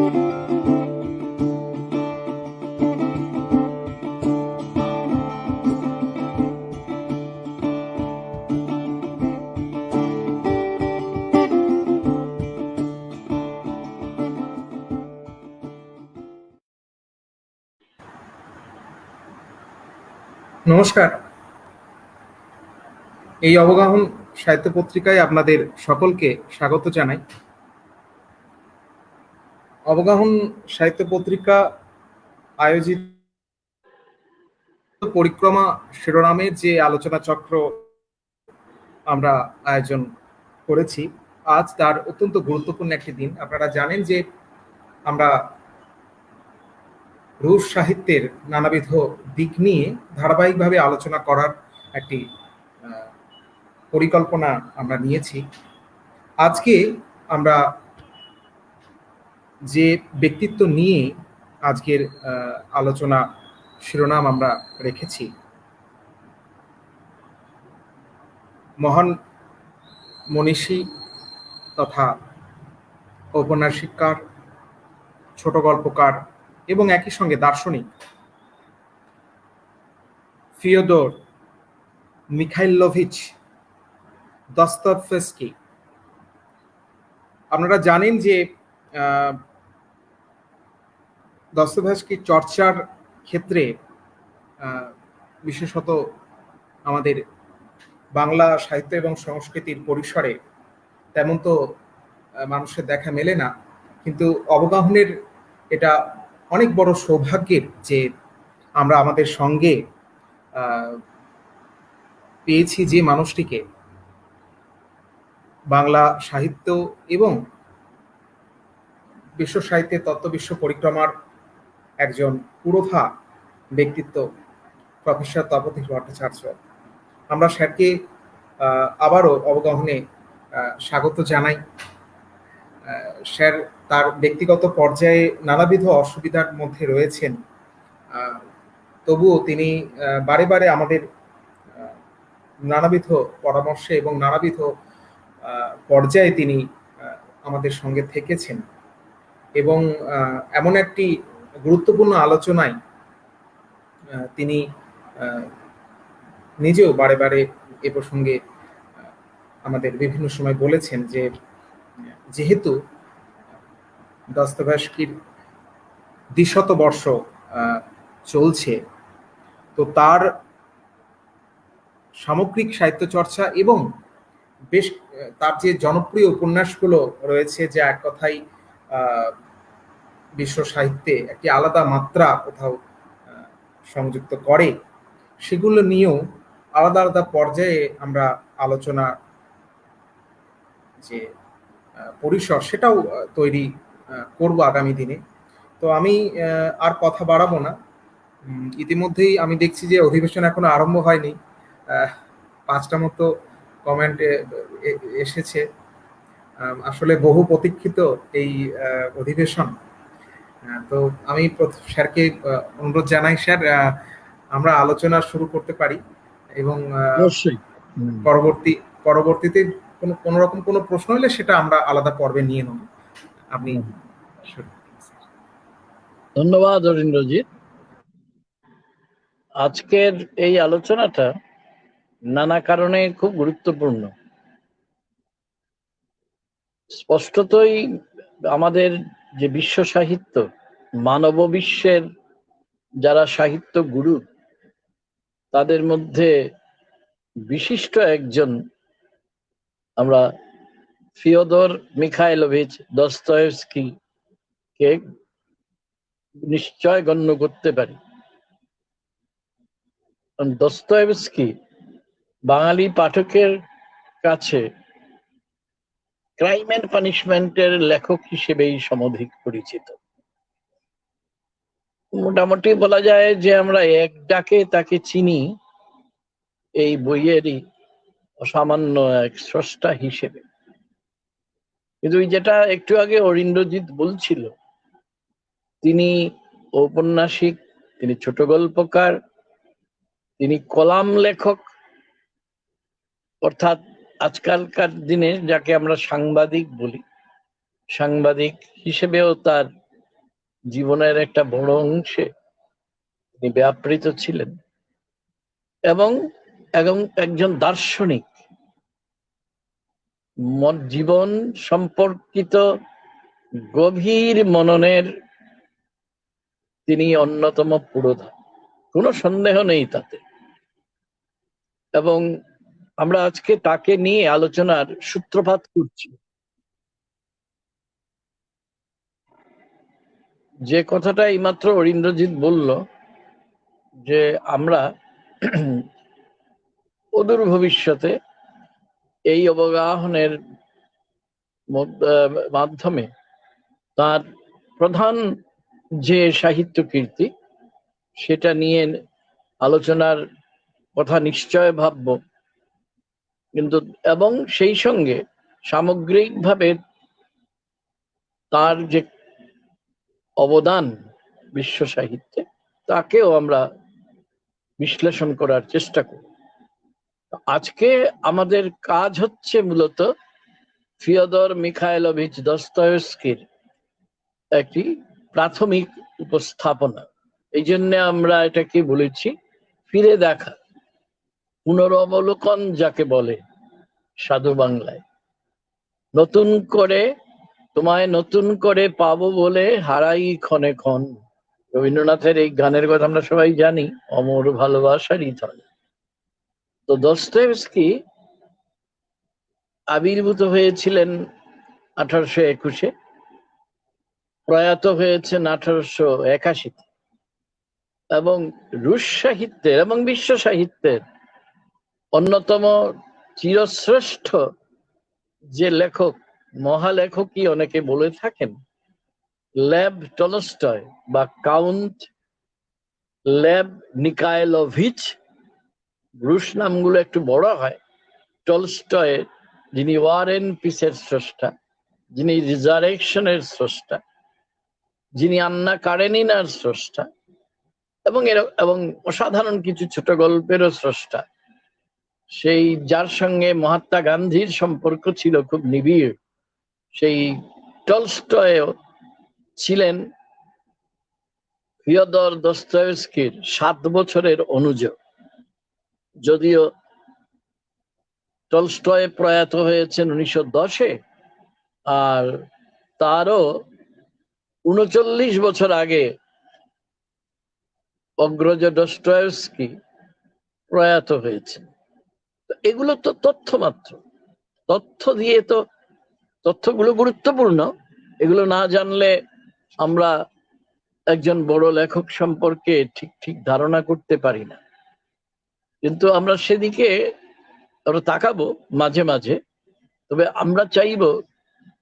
নমস্কার। এই অবগাহন সাহিত্য পত্রিকায় আপনাদের সকলকে স্বাগত জানাই। অবগাহন সাহিত্য পত্রিকা আয়োজিত পরিক্রমা শিরোনামের যে আলোচনা চক্র আমরা আয়োজন করেছি, আজ তার অত্যন্ত গুরুত্বপূর্ণ একটি দিন। আপনারা জানেন যে আমরা রুশ সাহিত্যের নানাবিধ দিক নিয়ে ধারাবাহিকভাবে আলোচনা করার একটি পরিকল্পনা আমরা নিয়েছি। আজকে আমরা যে ব্যক্তিত্ব নিয়ে আজকের আলোচনা শিরোনাম আমরা রেখেছি, মহান মনীষী তথা ঔপন্যাসিককার, ছোট গল্পকার এবং একই সঙ্গে দার্শনিক ফিওদর মিখাইলোভিচ দস্তয়েভস্কি। আপনারা জানেন যে দস্তয়েভস্কির চর্চার ক্ষেত্রে বিশেষত আমাদের বাংলা সাহিত্য এবং সংস্কৃতির পরিসরে তেমন তো মানুষের দেখা মেলে না, কিন্তু অবগাহনের এটা অনেক বড় সৌভাগ্যের যে আমরা আমাদের সঙ্গে পেয়েছি যে মানুষটিকে বাংলা সাহিত্য এবং বিশ্ব সাহিত্যের তত্ত্ববিশ্ব পরিক্রমার একজন পুরোধা ব্যক্তিত্ব, প্রফেসর তপোধীশ ভট্টাচার্য। আমরা স্যারকে আবারও অবগাহনে স্বাগত জানাই। স্যার তার ব্যক্তিগত পর্যায়ে নানাবিধ অসুবিধার মধ্যে রয়েছেন, তবুও তিনি বারে বারে আমাদের নানাবিধ পরামর্শে এবং নানাবিধ পর্যায়ে তিনি আমাদের সঙ্গে থেকেছেন এবং এমন একটি গুরুত্বপূর্ণ আলোচনায় তিনি নিজেও বারে বারে এ প্রসঙ্গে আমাদের বিভিন্ন সময় বলেছেন যে যেহেতু দস্তয়েভস্কির ২০০ বর্ষ চলছে, তো তার সামগ্রিক সাহিত্য চর্চা এবং বেশ তার যে জনপ্রিয় উপন্যাসগুলো রয়েছে, যা এক কথাই বিশ্ব সাহিত্যে একটি আলাদা মাত্রা কোথাও সংযুক্ত করে, সেগুলো নিয়েও আলাদা আলাদা পর্যায়ে আমরা আলোচনা যে পরিসর সেটাও তৈরি করব আগামী দিনে। তো আমি আর কথা বাড়াবো না। ইতিমধ্যেই আমি দেখছি যে অধিবেশন এখনো আরম্ভ হয়নি, 5টা মতো কমেন্ট এসেছে। আসলে বহু প্রতীক্ষিত এই অধিবেশন। তো আমি স্যারকে অনুরোধ জানাই, স্যার আমরা আলোচনা শুরু করতে পারি এবং পরবর্তীতে কোনো রকম কোনো প্রশ্ন হলে সেটা আমরা আলাদা পর্বে নিয়ে নেব। আপনি ধন্যবাদ অরিন্দ্রজিৎ। আজকের এই আলোচনাটা নানা কারণে খুব গুরুত্বপূর্ণ। স্পষ্টতই আমাদের যে বিশ্ব সাহিত্য, মানব বিশ্বের যারা সাহিত্য গুরু, তাদের মধ্যে বিশিষ্ট একজন আমরা ফিওদর মিখাইলোভিচ দস্তয়েভস্কি কে নিশ্চয় গণ্য করতে পারি। দস্তয়েভস্কি বাঙালি পাঠকের কাছে ক্রাইম এন্ড পানিশমেন্টের লেখক হিসেবেই সমধিক পরিচিত। মোটামুটি বলা যায় যে আমরা এক ডাকে তাকে চিনি এই বইয়েরই অসামান্য এক স্রষ্টা হিসেবে। কিন্তু যেটা একটু আগে অরিন্দ্রজিৎ বলছিল, তিনি ঔপন্যাসিক, তিনি ছোট গল্পকার, তিনি কলাম লেখক, অর্থাৎ আজকালকার দিনে যাকে আমরা সাংবাদিক বলি, সাংবাদিক হিসেবেও তার জীবনের একটা বড় অংশে তিনি ব্যাপৃত ছিলেন এবং এবং একজন দার্শনিক, জীবন সম্পর্কিত গভীর মননের তিনি অন্যতম পুরোধা, কোনো সন্দেহ নেই তাতে। এবং আমরা আজকে তাকে নিয়ে আলোচনার সূত্রপাত করছি। যে কথাটা এইমাত্র অরিন্দ্রজিৎ বলল যে আমরা অদূর ভবিষ্যতে এই অবগাহনের মাধ্যমে তার প্রধান যে সাহিত্য কীর্তি সেটা নিয়ে আলোচনার কথা নিশ্চয় ভাবব, কিন্তু এবং সেই সঙ্গে সামগ্রিকভাবে তার যে অবদান বিশ্ব সাহিত্যে তাকেও আমরা বিশ্লেষণ করার চেষ্টা করি। আজকে আমাদের কাজ হচ্ছে মূলত ফিওদর মিখাইলোভিচ দস্তয়েভস্কির একটি প্রাথমিক উপস্থাপনা। এই জন্য আমরা এটাকে বলেছি ফিরে দেখা, পুনরবলোকন যাকে বলে সাধু বাংলায়। নতুন করে তোমায় নতুন করে পাবো বলে হারাই ক্ষণে ক্ষণ, রবীন্দ্রনাথের এই গানের কথা আমরা সবাই জানি, অমর ভালোবাসারই ধন। তো দস্তয়েভস্কি আবির্ভূত হয়েছিলেন 1821-এ, প্রয়াত হয়েছেন 1881-তে, এবং রুশ সাহিত্যের এবং বিশ্ব সাহিত্যের অন্যতম চিরশ্রেষ্ঠ যে লেখক, মহালেখকই অনেকে বলে থাকেন, লেভ টলস্টয় বা কাউন্ট লেভ নিকাইলোভিচ। রুশ নামগুলো একটু বড় হয়। টলস্টয়, যিনি ওয়ার এন্ড পিসের স্রষ্টা, যিনি রিজারেকশনের স্রষ্টা, যিনি আন্না কারেনিনার স্রষ্টা, এবং অসাধারণ কিছু ছোট গল্পেরও স্রষ্টা, সেই যার সঙ্গে মহাত্মা গান্ধীর সম্পর্ক ছিল খুব নিবিড়, সেই টলস্টয় ছিলেন ফিওদর দস্তয়েভস্কির 7 বছরের অনুজ। যদিও টলস্টয় প্রয়াত হয়েছেন 1910-এ, আর তারও 39 বছর আগে অগ্রজ দস্তয়েভস্কি প্রয়াত হয়েছেন। এগুলো তো তথ্য মাত্র, তথ্য দিয়ে তো, তথ্যগুলো গুরুত্বপূর্ণ, এগুলো না জানলে আমরা একজন বড় লেখক সম্পর্কে ঠিক ঠিক ধারণা করতে পারি না। কিন্তু আমরা সেদিকে আমরা তাকাবো মাঝে মাঝে। তবে আমরা চাইব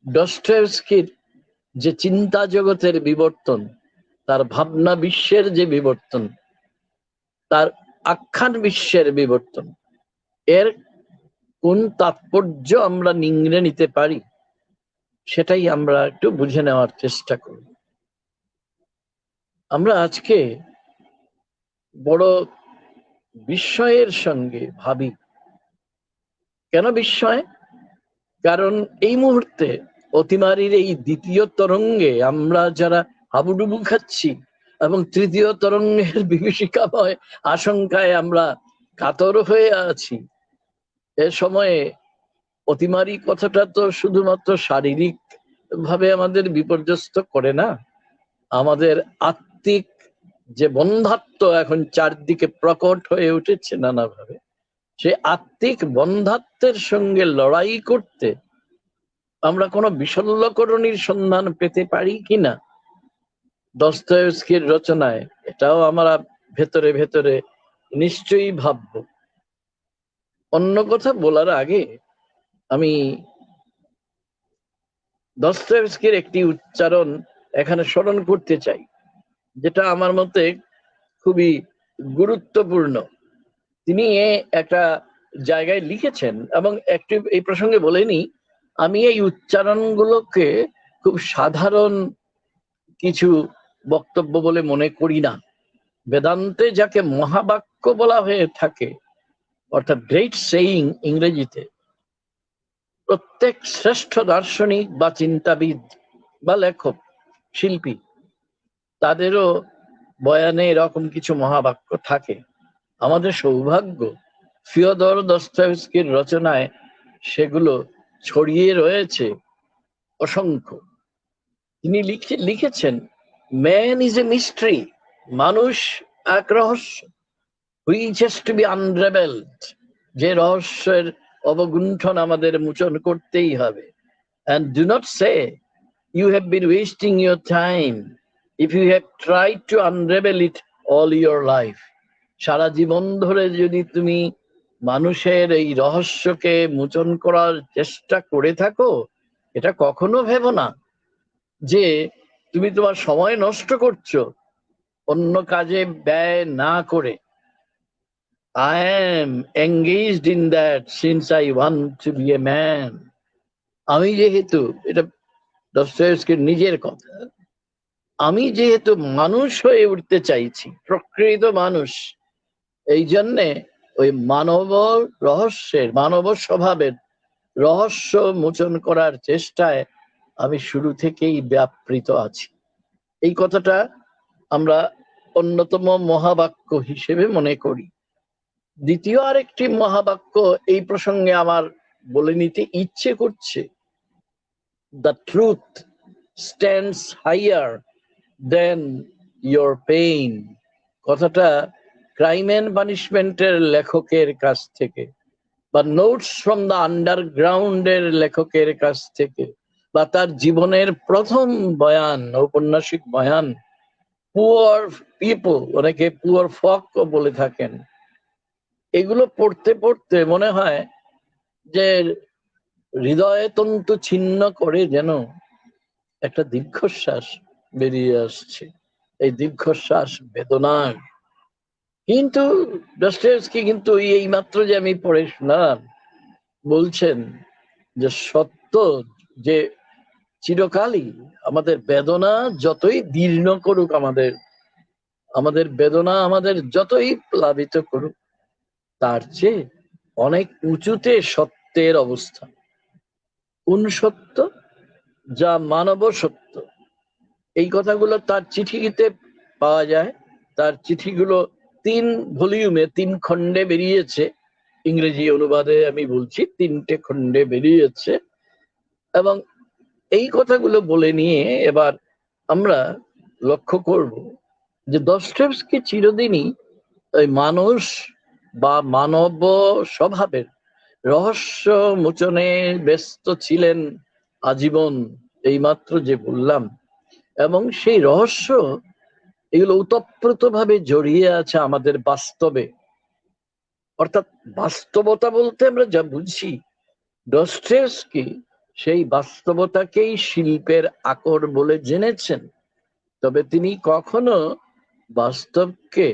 দস্তয়েভস্কির যে চিন্তা জগতের বিবর্তন, তার ভাবনা বিশ্বের যে বিবর্তন, তার আখ্যান বিশ্বের বিবর্তন, এর কোন তাৎপর্য আমরা নিংড়ে নিতে পারি সেটাই আমরা একটু বুঝে নেওয়ার চেষ্টা করি। আমরা আজকে বড় বিস্ময়ের সঙ্গে ভাবি। কেন বিস্ময়? কারণ এই মুহূর্তে অতিমারির এই দ্বিতীয় তরঙ্গে আমরা যারা হাবুডুবু খাচ্ছি এবং তৃতীয় তরঙ্গের বিভীষিকাময় আশঙ্কায় আমরা কাতর হয়ে আছি, এ সময়ে অতিমারি কথাটা তো শুধুমাত্র শারীরিক ভাবে আমাদের বিপর্যস্ত করে না, আমাদের আত্মিক যে বন্ধাত্ম এখন চারদিকে প্রকট হয়ে উঠেছে নানাভাবে, সেই আত্মিক বন্ধাত্বের সঙ্গে লড়াই করতে আমরা কোনো বিশল্যকরণীর সন্ধান পেতে পারি কিনা দস্তয়েভস্কির রচনায়, এটাও আমরা ভেতরে ভেতরে নিশ্চয়ই ভাবব। অন্য কথা বলার আগে আমি দস্তয়েভস্কির একটি উচ্চারণ এখানে স্মরণ করতে চাই, যেটা আমার মতে খুবই গুরুত্বপূর্ণ। তিনি একটা জায়গায় লিখেছেন, এবং একটি এই প্রসঙ্গে বলেনি, আমি এই উচ্চারণগুলোকে খুব সাধারণ কিছু বক্তব্য বলে মনে করি না। বেদান্তে যাকে মহাবাক্য বলা হয়ে থাকে, অর্থাৎ গ্রেট সেইং ইংরেজিতে, প্রত্যেক শ্রেষ্ঠ দার্শনিক বা চিন্তাবিদ বা লেখক, শিল্পী, তাদেরও বয়ানে এরকম কিছু মহাবাক্য থাকে। আমাদের সৌভাগ্য ফিওদর দস্তয়েভস্কির রচনায় সেগুলো ছড়িয়ে রয়েছে অসংখ্য। তিনি লিখেছেন, ম্যান ইজ এ মিস্ট্রি, মানুষ এক রহস্য, হুইচ হ্যাজ টু বি আনরেভেলড, যে রহস্যের অবগুণ্ঠন আমাদের মোচন করতেই হবে। And do not say you have been wasting your time if you have tried to unravel it all your life. সারা জীবন ধরে যদি তুমি মানুষের এই রহস্যকে মোচন করার চেষ্টা করে থাকো, এটা কখনো ভেবো না যে তুমি তোমার সময় নষ্ট করছো অন্য কাজে ব্যয় না করে। I am engaged in that since I want to be a man. আমি যেহেতু, এটা দস্তয়েভস্কির নিজের কথা, আমি যেহেতু মানুষ হয়ে উঠতে চাইছি, প্রকৃত মানুষ, এই জন্যে ওই মানব রহস্যের, মানব স্বভাবের রহস্য মোচন করার চেষ্টায় আমি শুরু থেকেই ব্যাপৃত আছি। এই কথাটা আমরা অন্যতম মহাবাক্য হিসেবে মনে করি। দ্বিতীয় আরেকটি মহাবাক্য এই প্রসঙ্গে আমার বলে নিতে ইচ্ছে করছে, the truth stands higher than your pain. কথাটা ক্রাইম এন্ড পানিশমেন্টের লেখকের কাছ থেকে, বা নোটস ফ্রম দ্য আন্ডারগ্রাউন্ডের লেখকের কাছ থেকে, বা তার জীবনের প্রথম বয়ান, ঔপন্যাসিক বয়ান, পুয়ার পিপল, অনেকে পুয়ার ফক বলে থাকেন, এগুলো পড়তে পড়তে মনে হয় যে হৃদয় তন্তু ছিন্ন করে যেন একটা দীর্ঘশ্বাস বেরিয়ে আসছে। এই দীর্ঘশ্বাস বেদনার। কিন্তু দস্তয়েভস্কি কিন্তু এই মাত্র যে আমি পড়ে শোনালাম, বলছেন যে সত্য যে চিরকালই আমাদের বেদনা যতই দীর্ণ করুক, আমাদের বেদনা আমাদের যতই প্লাবিত করুক, তার চেয়ে অনেক উঁচুতে সত্যের অবস্থান। কোন সত্য? যা মানব সত্য। এই কথাগুলো তার চিঠিতে পাওয়া যায়। তার চিঠিগুলো 3 ভলিউমে 3 খণ্ডে বেরিয়েছে। ইংরেজি অনুবাদে আমি বলছি 3টে খণ্ডে বেরিয়েছে। এবং এই কথাগুলো বলে নিয়ে এবার আমরা লক্ষ্য করব যে দস্তয়েভস্কি চিরদিনই ওই মানুষ বা মানব স্বভাবের রহস্য মোচনে ব্যস্ত ছিলেন আজীবন, এইমাত্র যে বললাম। এবং সেই রহস্য এগুলো ওতপ্রোতভাবে জড়িয়ে আছে আমাদের বাস্তবে। অর্থাৎ বাস্তবতা বলতে আমরা যা বুঝি, দস্তয়েভস্কি সেই বাস্তবতাকেই শিল্পের আকর বলে জেনেছেন। তবে তিনি কখনো বাস্তবকে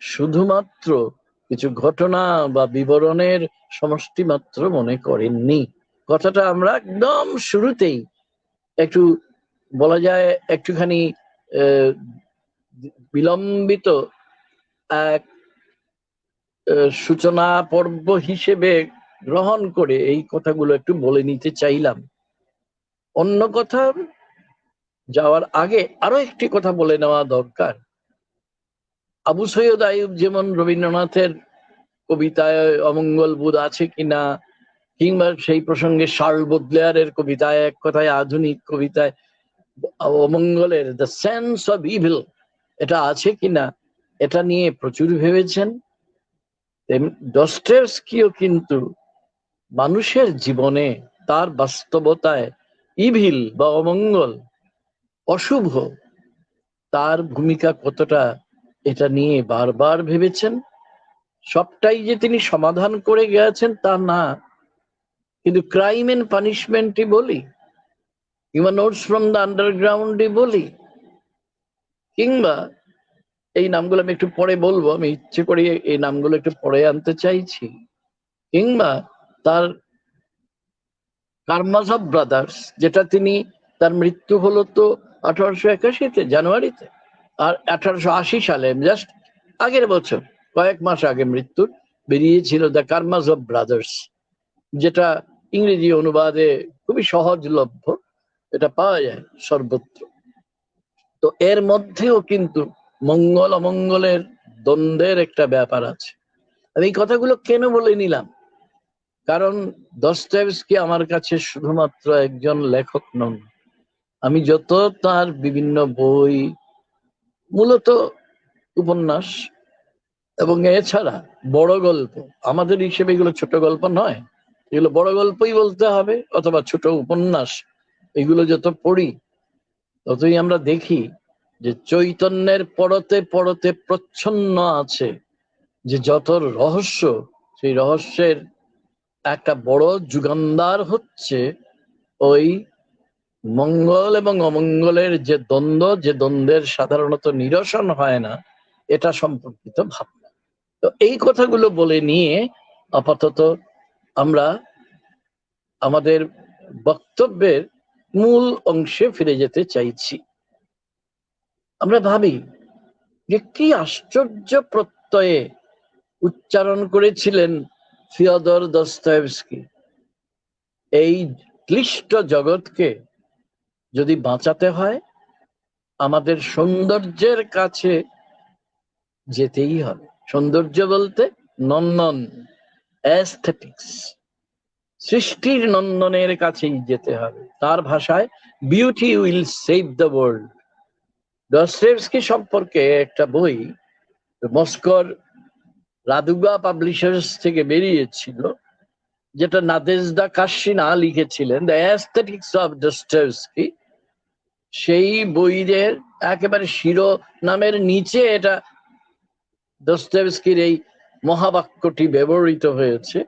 শুধুমাত্র কিছু ঘটনা বা বিবরণের সমষ্টি মাত্র মনে করেননি। কথাটা আমরা একদম শুরুতেই একটু বলা যায় একটুখানি বিলম্বিত এক সূচনা পর্ব হিসেবে গ্রহণ করে এই কথাগুলো একটু বলে নিতে চাইলাম। অন্য কথা যাওয়ার আগে আরো একটি কথা বলে নেওয়া দরকার। আবু সৈয়দ আইয়ুব যেমন রবীন্দ্রনাথের কবিতায় অমঙ্গল বোধ আছে কিনা, কিংবা সেই প্রসঙ্গে শার্ল বোদলেয়ারের কবিতায়, এক কথায় আধুনিক কবিতায় অমঙ্গলের দ্য সেন্স অফ ইভিল এটা আছে কিনা, এটা নিয়ে প্রচুর ভেবেছেন। দস্তয়েভস্কিও কিন্তু মানুষের জীবনে, তার বাস্তবতায় ইভিল বা অমঙ্গল, অশুভ, তার ভূমিকা কতটা, এটা নিয়ে বারবার ভেবেছেন। সবটাই যে তিনি সমাধান করে গেছেন তা না, কিন্তু ক্রাইম এন্ড পানিশমেন্টই বলি, কিংবা নোটস ফ্রম দ্য আন্ডারগ্রাউন্ডই বলি, কিংবা এই নামগুলো আমি একটু পরে বলবো, আমি ইচ্ছে করে এই নামগুলো একটু পরে আনতে চাইছি, কিংবা তার কারমাজভ ব্রাদার্স, যেটা তিনি, তার মৃত্যু হলো তো 1881-তে জানুয়ারিতে, আর 1880 সালে জাস্ট আগের বছর, কয়েক মাস আগে মৃত্যুর, বেরিয়েছিল দ্য কারমাজভ ব্রাদার্স, যেটা ইংরেজি অনুবাদে খুবই সহজলভ্য, এটা পাওয়া যায় সর্বত্র। তো এর মধ্যেও কিন্তু মঙ্গল অমঙ্গলের দ্বন্দ্বের একটা ব্যাপার আছে। আমি এই কথাগুলো কেন বলে নিলাম, কারণ দস্তয়েভস্কি আমার কাছে শুধুমাত্র একজন লেখক নন। আমি যত তার বিভিন্ন বই, মূলত উপন্যাস এবং এছাড়া বড় গল্প, আমাদের হিসেবে এগুলো ছোট গল্প নয়, এগুলো বড় গল্পই বলতে হবে, অথবা ছোট উপন্যাস, এগুলো যত পড়ি ততই আমরা দেখি যে চৈতন্যের পরতে পরতে প্রচ্ছন্ন আছে যে যত রহস্য, সেই রহস্যের একটা বড় যুগান্দার হচ্ছে ওই মঙ্গল এবং অমঙ্গলের যে দ্বন্দ্ব, যে দ্বন্দ্বের সাধারণত নিরসন হয় না, এটা সম্পর্কিত ভাবনা। তো এই কথাগুলো বলে নিয়ে আপাতত আমরা আমাদের বক্তব্যের মূল অংশে ফিরে যেতে চাইছি। আমরা ভাবি যে কি আশ্চর্য প্রত্যয়ে উচ্চারণ করেছিলেন ফিওদর দস্তয়েভস্কি। এই ক্লিষ্ট জগৎকে যদি বাঁচাতে হয়, আমাদের সৌন্দর্যের কাছে যেতেই হবে। সৌন্দর্য বলতে নন্দন, অ্যাস্থেটিক্স, সৃষ্টির নন্দনের কাছেই যেতে হবে। তার ভাষায় beauty will save the world. Dostoevsky সম্পর্কে একটা বই মস্কোর রাদুগা পাবলিশার্স থেকে বেরিয়েছিল, যেটা নাদেজদা কাশিনা লিখেছিলেন, দ্য অ্যাস্থেটিক্স অফ দস্তয়েভস্কি। সেই বইয়ের একেবারে শিরোনামের নিচে এটা দস্তয়েভস্কির এই মহাবাক্যটি ব্যবহৃত হয়েছে,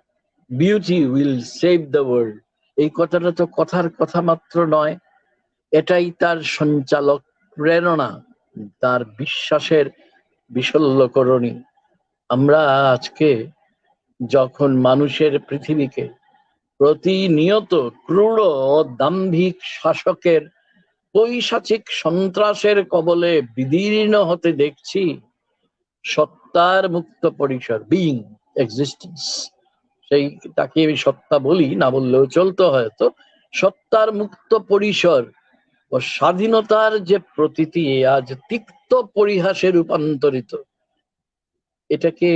beauty will save the world. এই কথাটা তো কথার কথা মাত্র নয়, এটাই তার সঞ্চালক প্রেরণা, তার বিশ্বাসের বিশল্যকরণী। আমরা আজকে যখন মানুষের পৃথিবীকে প্রতিনিয়ত ক্রূর ও দাম্ভিক শাসকের পৈশাচিক সন্ত্রাসের কবলে বিদীর্ণ হতে দেখছি, সত্তার মুক্ত পরিসর, বিইং, এক্সিস্টেন্স, সেই তাকে আমি সত্তা বলি, না বললেও চলতো হয়তো, সত্তার মুক্ত পরিসর ও স্বাধীনতার যে প্রতীতি আজ তিক্ত পরিহাসে রূপান্তরিত, এটাকে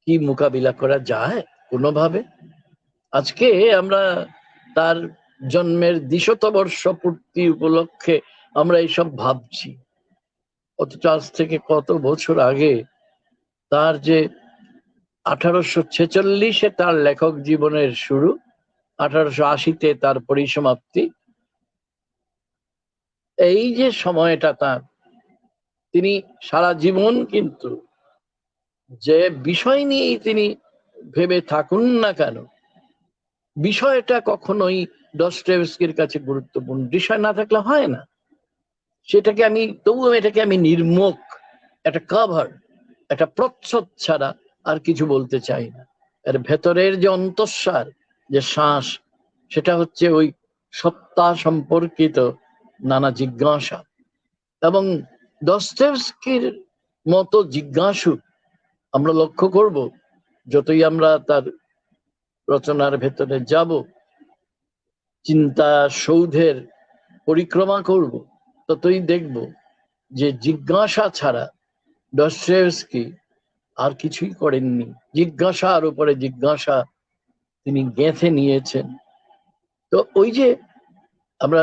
কি মোকাবিলা করা যায় কোনোভাবে? আজকে আমরা তার জন্মের ২০০ বর্ষ পূর্তি উপলক্ষে আমরা এইসব ভাবছি, অথচ আজ থেকে কত বছর আগে তার যে 1846-এ তার লেখক জীবনের শুরু, 1880-তে তার পরিসমাপ্তি, এই যে সময়টা তার, তিনি সারা জীবন কিন্তু যে বিষয় নিয়েই তিনি ভেবে থাকুন না কেন, বিষয়টা কখনোই দস্তয়েভস্কির কাছে গুরুত্বপূর্ণ বিষয় না থাকলে হয় না। সেটাকে আমি তবুও এটাকে আমি নির্মুখ, একটা কভার, একটা প্রচ্ছদ ছাড়া আর কিছু বলতে চাই না। এর ভেতরের যে অন্তঃসার, যে শ্বাস, সেটা হচ্ছে ওই সত্তা সম্পর্কিত নানা জিজ্ঞাসা। এবং দস্তয়েভস্কির মতো জিজ্ঞাসু আমরা লক্ষ্য করব, যতই আমরা তার রচনার ভেতরে যাব, চিন্তা সৌধের পরিক্রমা করব, ততই দেখব যে জিজ্ঞাসা ছাড়া দস্তয়েভস্কি আর কিছুই করেননি। জিজ্ঞাসার উপরে জিজ্ঞাসা তিনি গেঁথে নিয়েছেন। তো ওই যে আমরা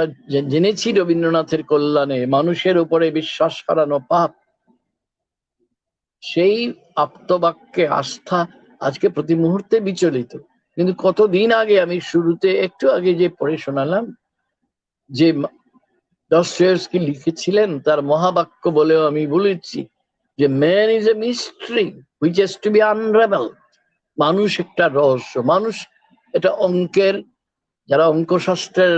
জেনেছি রবীন্দ্রনাথের কল্যাণে মানুষের উপরে বিশ্বাস হারানো পাপ, সেই আপ্তবাক্যে আস্থা আজকে প্রতি মুহূর্তে বিচলিত। কিন্তু কতদিন আগে, আমি শুরুতে একটু আগে যে পড়ে শোনালাম, যে দস্তয়েভস্কি লিখেছিলেন তার মহাবাক্য বলেও আমি বলেছি যে man is a mystery which has to be unravelled. মানুষ একটা রহস্য, মানুষ এটা অঙ্কের, যারা অঙ্কশাস্ত্রের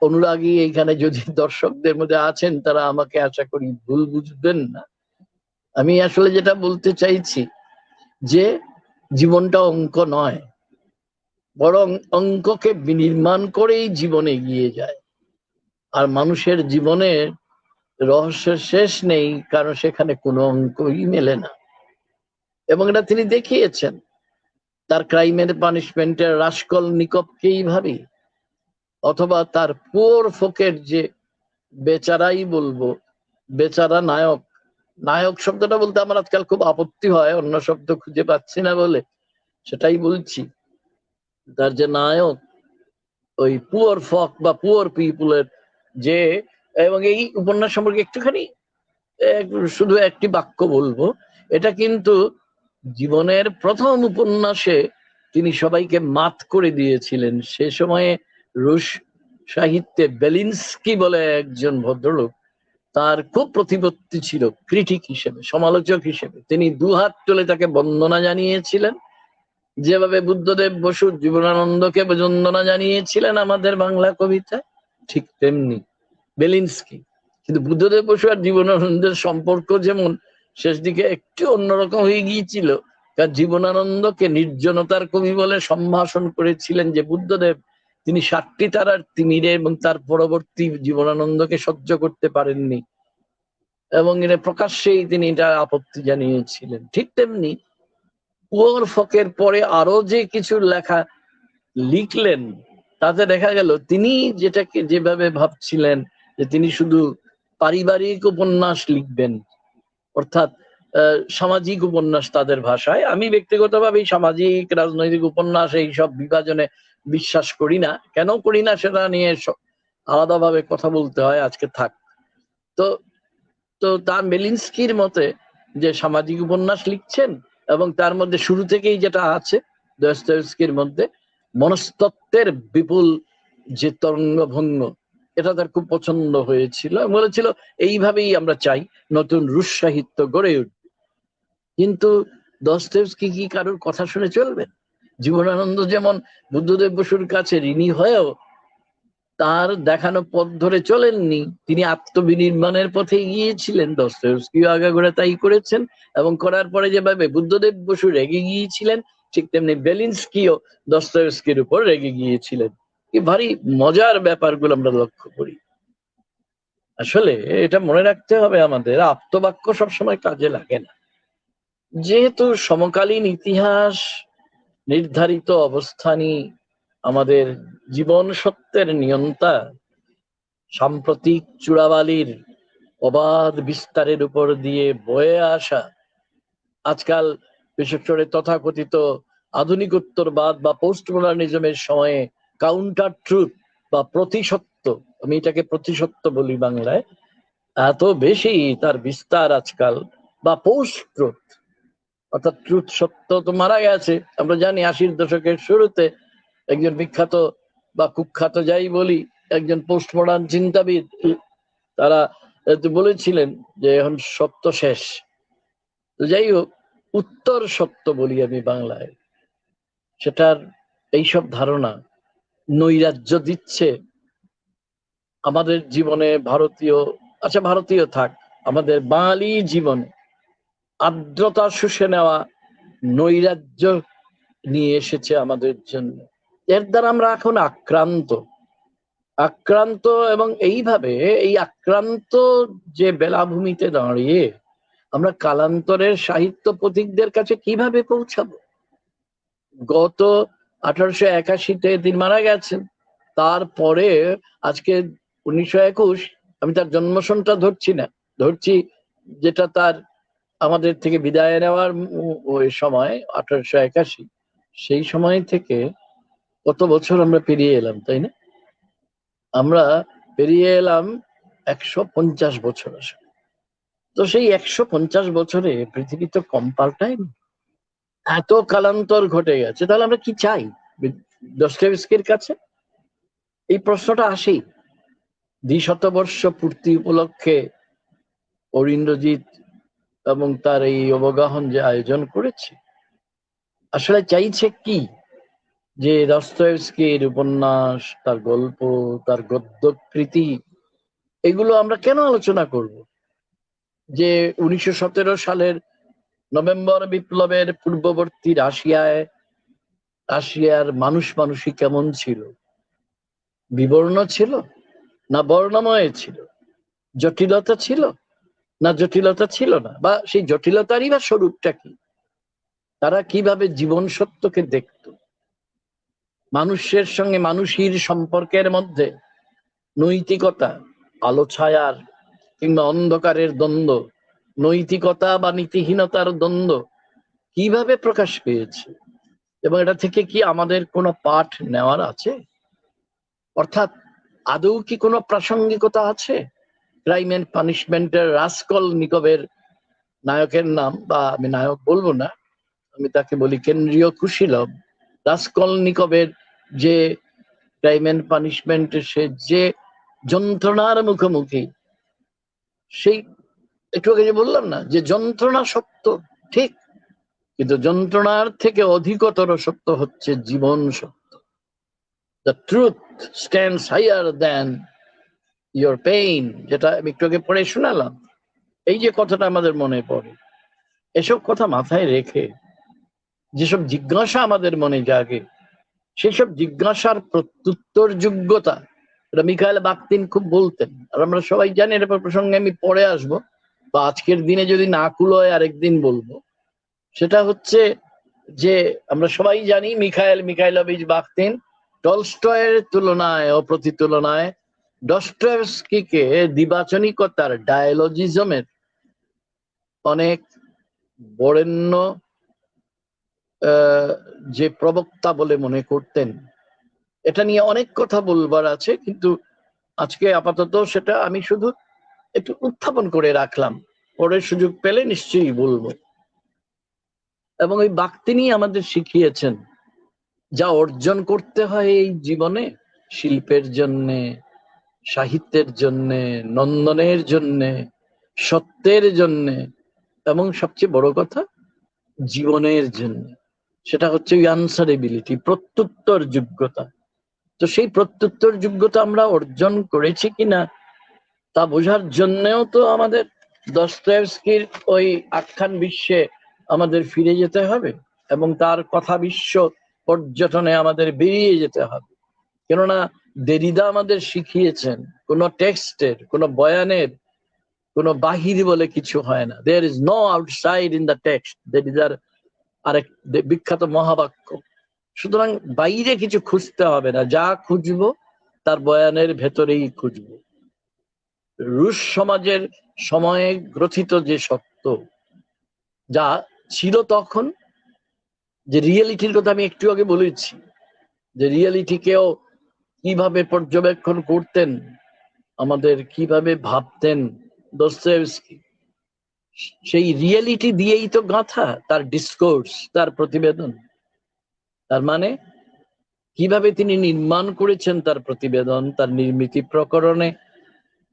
অনুরাগী এখানে যদি দর্শকদের মধ্যে আছেন, তারা আমাকে আশা করি ভুল বুঝবেন না। আমি আসলে যেটা বলতে চাইছি যে জীবনটা অঙ্ক নয়, বরং অঙ্ককে বিনির্মাণ করেই জীবন এগিয়ে যায়। আর মানুষের জীবনে রহস্যের শেষ নেই, কারণ সেখানে কোনো অঙ্কই মেলে না। এবং এটা তিনি দেখিয়েছেন তার ক্রাইম এন্ড পানিশমেন্টের রাস্কলনিকভকেই ভাবি, অথবা তার পুয়ার ফোকের যে বেচারাই বলবো, বেচারা নায়ক। নায়ক শব্দটা বলতে আমার আজকাল খুব আপত্তি হয়, অন্য শব্দ খুঁজে পাচ্ছি না বলে সেটাই বলছি। তার যে নায়ক, ওই পুয়ার ফক বা পুয়ার পিপুলের যে, এবং এই উপন্যাস সম্পর্কে একটুখানি শুধু একটি বাক্য বলবো। এটা কিন্তু জীবনের প্রথম উপন্যাসে তিনি সবাইকে মাত করে দিয়েছিলেন। সে সময়ে রুশ সাহিত্যে বেলিনস্কি বলে একজন ভদ্রলোক, তার খুব প্রতিপত্তি ছিল ক্রিটিক হিসেবে, সমালোচক হিসেবে। তিনি দুহাত তুলে তাকে বন্দনা জানিয়েছিলেন, যেভাবে বুদ্ধদেব বসু জীবনানন্দকে বন্দনা জানিয়েছিলেন আমাদের বাংলা কবিতা, ঠিক তেমনি বেলিনস্কি। কিন্তু বুদ্ধদেব বসু আর জীবনানন্দের সম্পর্ক যেমন শেষ দিকে একটু অন্যরকম হয়ে গিয়েছিল, কারণ জীবনানন্দকে নির্জনতার কবি বলে সম্ভাষণ করেছিলেন যে বুদ্ধদেব, তিনি 60টি তারার তিমিরে এবং তার পরবর্তী জীবনানন্দকে সহ্য করতে পারেননি, এবং এটা প্রকাশ্যেই তিনি এটা আপত্তি জানিয়েছিলেন। ঠিক তেমনি পুয়ার ফকের পরে আরো যে কিছু লেখা লিখলেন, তাতে দেখা গেল তিনি যেটাকে যেভাবে ভাবছিলেন যে তিনি শুধু পারিবারিক উপন্যাস লিখবেন, অর্থাৎ সামাজিক উপন্যাস তাদের ভাষায়। আমি ব্যক্তিগতভাবে সামাজিক রাজনৈতিক উপন্যাস এইসব বিভাজনে বিশ্বাস করি না। কেন করি না সেটা নিয়ে আলাদাভাবে কথা বলতে হয়, আজকে থাক। তো তো তার মেলিনস্কির মতে যে সামাজিক উপন্যাস লিখছেন, এবং তার মধ্যে শুরু থেকেই যেটা আছে দস্তয়েভস্কির মধ্যে মনস্তত্ত্বের বিপুল যে তরঙ্গভঙ্গ, এটা তার খুব পছন্দ হয়েছিল। বলেছিল এইভাবেই আমরা চাই নতুন রুশ সাহিত্য গড়ে উঠবে। কিন্তু দস্তয়েভস্কি কি কারোর কথা শুনে চলবেন? জীবনানন্দ যেমন বুদ্ধদেব বসুর কাছে ঋণী হয়েও তার দেখানো পথ ধরে চলেননি, তিনি আত্মবিনির্মাণের পথে গিয়েছিলেন। দস্তয়েভস্কিও আগাগোড়া তাই করেছেন, এবং করার পরে যেভাবে বুদ্ধদেব বসু রেগে গিয়েছিলেন, ঠিক তেমনি বেলিনস্কিও দস্তয়েভস্কির উপর রেগে গিয়েছিলেন। কি ভারী মজার ব্যাপারগুলো আমরা লক্ষ্য করি। আসলে এটা মনে রাখতে হবে, আমাদের আপ্তবাক্য সবসময় কাজে লাগে না। যেহেতু সমকালীন ইতিহাস, নির্ধারিত অবস্থানই আমাদের জীবন সত্যের নিয়ন্তা, সাম্প্রতিক চূড়াবালির অবাধ বিস্তারের উপর দিয়ে বয়ে আসা আজকাল বিশেষ করে তথাকথিত আধুনিকোত্তরবাদ বা পোস্ট মডার্নিজমের সময়ে কাউন্টার ট্রুথ বা প্রতিসত্য, আমি এটাকে প্রতিসত্য বলি বাংলায়, এত বেশি তার বিস্তার আজকাল, বা পোস্ট ট্রুথ, অর্থাৎ ট্রুথ সত্য তো মারা গেছে। আমরা জানি 80-র দশকের শুরুতে একজন বিখ্যাত বা কুখ্যাত যাই বলি একজন পোস্ট মডার্ন চিন্তাবিদ, তারা বলেছিলেন যে এখন সত্য শেষ। তো যাই হোক, উত্তর সত্য বলি আমি বাংলায়, সেটার এইসব ধারণা নৈরাজ্য দিচ্ছে আমাদের জীবনে। ভারতীয়, আচ্ছা ভারতীয় থাক, আমাদের বাঙালি জীবনে আর্দ্রতা শুষে নেওয়া নৈরাজ্য নিয়ে এসেছে আমাদের জন্য। এর দ্বারা আমরা এখন আক্রান্ত আক্রান্ত এবং এইভাবে এই আক্রান্ত যে বেলাভূমিতে দাঁড়িয়ে আমরা কালান্তরের সাহিত্য পথিকদের কাছে কিভাবে পৌঁছাবো? গত 1881-তে তিনি মারা গেছেন, তারপরে আজকে 1921, আমি তার জন্মসনটা ধরছি না, ধরছি যেটা তার আমাদের থেকে বিদায় নেওয়ার ওই সময় 1881, সেই সময় থেকে কত বছর আমরা পেরিয়ে এলাম, তাই না? আমরা পেরিয়ে এলাম 150 বছর আসলে। তো সেই 150 বছরে পৃথিবী তো কম পাল্টায়নি, এত কালান্তর ঘটে গেছে। তাহলে আমরা কি চাই দস্তয়েভস্কির কাছে? এই প্রশ্নটা আসেই। 200 পূর্তি উপলক্ষে অরিন্দ্রজিৎ এবং তার এই অবগাহন যে আয়োজন করেছে, আসলে চাইছে কি? যে দস্তয়েভস্কির উপন্যাস, তার গল্প, তার গদ্যকৃতি, এগুলো আমরা কেন আলোচনা করব? যে 1917 সালের নভেম্বর বিপ্লবের পূর্ববর্তী রাশিয়ার মানুষই কেমন ছিল? বিবর্ণ ছিল না বর্ণময় ছিল? জটিলতা ছিল না জটিলতা ছিল না? বা সেই জটিলতারই বা স্বরূপটা কি? তারা কিভাবে জীবন সত্যকে দেখত? মানুষের সঙ্গে মানুষের সম্পর্কের মধ্যে নৈতিকতা, আলো ছায়ার কিংবা অন্ধকারের দ্বন্দ্ব, নৈতিকতা বা নীতিহীনতার দ্বন্দ্ব কিভাবে প্রকাশ পেয়েছে, এবং এটা থেকে কি আমাদের কোনো পাঠ নেওয়ার আছে? অর্থাৎ আদৌ কি কোনো প্রাসঙ্গিকতা আছে? ক্রাইম এন্ড পানিশমেন্টের রাস্কল নিকোবের নায়কের নাম, বা আমি নায়ক বলবো না, আমি তাকে বলি কেন্দ্রীয় কুশীলব, রাস্কল নিকোবের যে ক্রাইম এন্ড পানিশমেন্ট, সে যে যন্ত্রণার মুখোমুখি, সেই একটু আগে যে বললাম না যে যন্ত্রণা সত্য, ঠিক, কিন্তু যন্ত্রণার থেকে অধিকতর সত্য হচ্ছে জীবন সত্য। The truth stands higher than your pain, যেটা আমি একটু আগে পড়ে শোনালাম। এই যে কথাটা আমাদের মনে পড়ে, এসব কথা মাথায় রেখে যেসব জিজ্ঞাসা আমাদের মনে জাগে, সেসব জিজ্ঞাসার প্রত্যুত্তর যোগ্যতা, এটা মিখাইল বাখতিন খুব বলতেন, আর আমরা সবাই জানি। এর প্রসঙ্গে আমি পরে আসবো, বা আজকের দিনে যদি না কুলোয় আরেকদিন বলবো। সেটা হচ্ছে যে আমরা সবাই জানি মিখাইলোভিচ বাখতিন টলস্টয়ের তুলনায়, অপ্রতিতুলনায় ডস্টয়েভস্কিকে দ্বিবাচনিকতার, ডায়ালজিজমের অনেক বরেণ্য যে প্রবক্তা বলে মনে করতেন। এটা নিয়ে অনেক কথা বলবার আছে, কিন্তু আজকে আপাতত সেটা আমি শুধু একটু উত্থাপন করে রাখলাম, পরে সুযোগ পেলে নিশ্চয়ই বলবো। এবং ওই বাখতিনি আমাদের শিখিয়েছেন যা অর্জন করতে হয় এই জীবনে, শিল্পের জন্যে, সাহিত্যের জন্যে, নন্দনের জন্যে, সত্যের জন্যে, এবং সবচেয়ে বড় কথা জীবনের জন্য, সেটা হচ্ছে ওই আনসারেবিলিটি, প্রত্যুত্তর যোগ্যতা। তো সেই প্রত্যুত্তর যোগ্যতা আমরা অর্জন করেছি কিনা তা বোঝার জন্যও তো আমাদের দস্তয়েভস্কির ওই আখ্যান বিশ্বে আমাদের ফিরে যেতে হবে, এবং তার কথা বিশ্ব পর্যটনে আমাদের বেরিয়ে যেতে হবে। কেননা দেরিদা আমাদের শিখিয়েছেন কোন টেক্সটের, কোন বয়ানের, কোন বাহির বলে কিছু হয় না। There is no outside in the text, দেরিদার আরেক বিখ্যাত মহাবাক্য। সুতরাং বাইরে কিছু খুঁজতে হবে না, যা খুঁজবো তার বয়ানের ভেতরেই খুঁজবো। রুশ সমাজের সময়ে গ্রথিত যে সত্য, যা ছিল তখন, যে রিয়েলিটির কথা আমি একটু আগে বলেছি, যে রিয়েলিটিকেও কিভাবে পর্যবেক্ষণ করতেন, আমাদের কিভাবে ভাবতেন দস্তয়েভস্কি, সেই রিয়েলিটি দিয়েই তো গাঁথা তার ডিসকোর্স, তার প্রতিবেদন। তার মানে কিভাবে তিনি নির্মাণ করেছেন তার প্রতিবেদন, তার নির্মিতি প্রকরণে,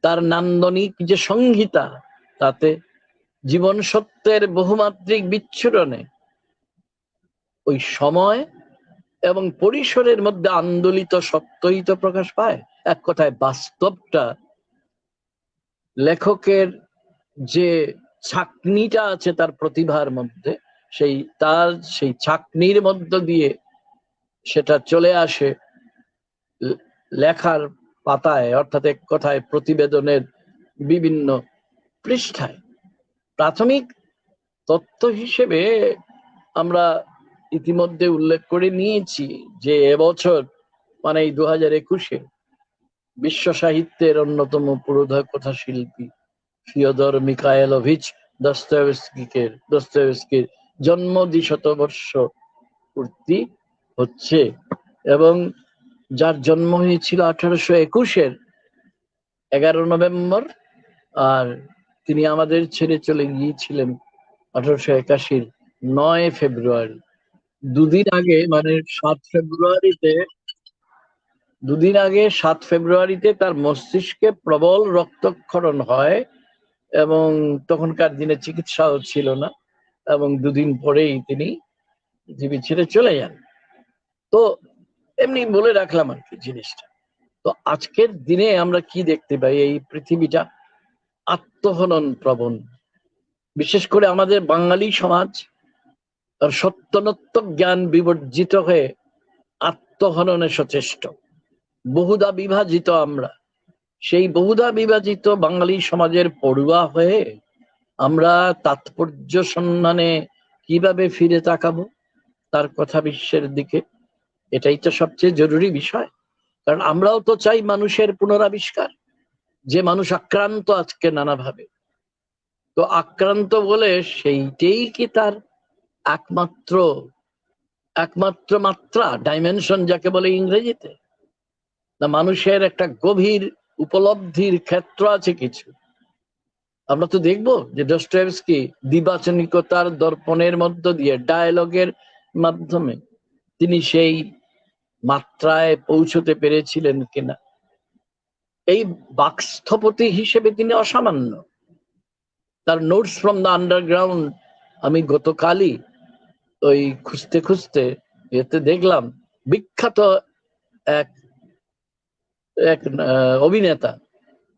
তার নান্দনিক যে সংহিতা, তাতে জীবন সত্যের বহুমাত্রিক বিচ্ছুরণে ওই সময় এবং পরিসরের মধ্যে আন্দোলিত সত্যই তো প্রকাশ পায়। এক কথায় বাস্তবটা, লেখকের যে ছাকনিটা আছে তার প্রতিভার মধ্যে, সেই ছাকনির মধ্য দিয়ে সেটা চলে আসে লেখার পাতায়, অর্থাৎ এক কথায় প্রতিবেদনের বিভিন্ন পৃষ্ঠায়। প্রাথমিক তথ্য হিসেবে আমরা ইতিমধ্যে উল্লেখ করে নিয়েছি যে এবছর, মানে এই 2021-এ বিশ্ব সাহিত্যের অন্যতম পুরোধা কথা শিল্পী ফিওদর মিখাইলোভিচ দস্তয়েভস্কির জন্ম 200 পূর্তি হচ্ছে, এবং যার জন্ম হয়েছিল 1821-এর 11 নভেম্বর, আর তিনি আমাদের ছেড়ে চলে গিয়েছিলেন 1881-র 9 ফেব্রুয়ারি। দুদিন আগে, মানে 7 ফেব্রুয়ারিতে তার মস্তিষ্কে প্রবল রক্তক্ষরণ হয়, এবং তখনকার দিনে চিকিৎসাও ছিল না, এবং দুদিন পরেই তিনি পৃথিবী ছেড়ে চলে যান। তো এমনি বলে রাখলাম আর কি জিনিসটা। তো আজকের দিনে আমরা কি দেখতে পাই, এই পৃথিবীটা আত্মহনন প্রবণ, বিশেষ করে আমাদের বাঙালি সমাজ তার সত্যনত্ব জ্ঞান বিবর্জিত হয়ে আত্মহননে সচেষ্ট। বহুধা বিভাজিত আমরা, সেই বহুধা বিভাজিত বাঙালি সমাজের পড়ুয়া হয়ে আমরা তাৎপর্য সন্ধানে কিভাবে ফিরে তাকাবো তার কথা বিশ্বের দিকে, এটাই তো সবচেয়ে জরুরি বিষয়। কারণ আমরাও তো চাই মানুষের পুনরাবিষ্কার, যে মানুষ আক্রান্ত আজকে নানাভাবে, তো আক্রান্ত বলে সেইটাই কি তার একমাত্র একমাত্র মাত্রা, ডাইমেনশন যাকে বলে ইংরেজিতে? না মানুষের একটা গভীর উপলব্ধির ক্ষেত্র আছে কিছু? আমরা তো দেখবো যে দস্তয়েভস্কি দ্বিবাচনিকতার দর্পণের মধ্য দিয়ে, ডায়ালগের মাধ্যমে তিনি সেই মাত্রায় পৌঁছতে পেরেছিলেন কিনা। এই বাকস্থপতি হিসেবে তিনি অসামান্য। তার নোটস ফ্রম দ্য আন্ডারগ্রাউন্ড আমি গতকালই ওই খুঁজতে খুঁজতে এতে দেখলাম, বিখ্যাত এক এক অভিনেতা,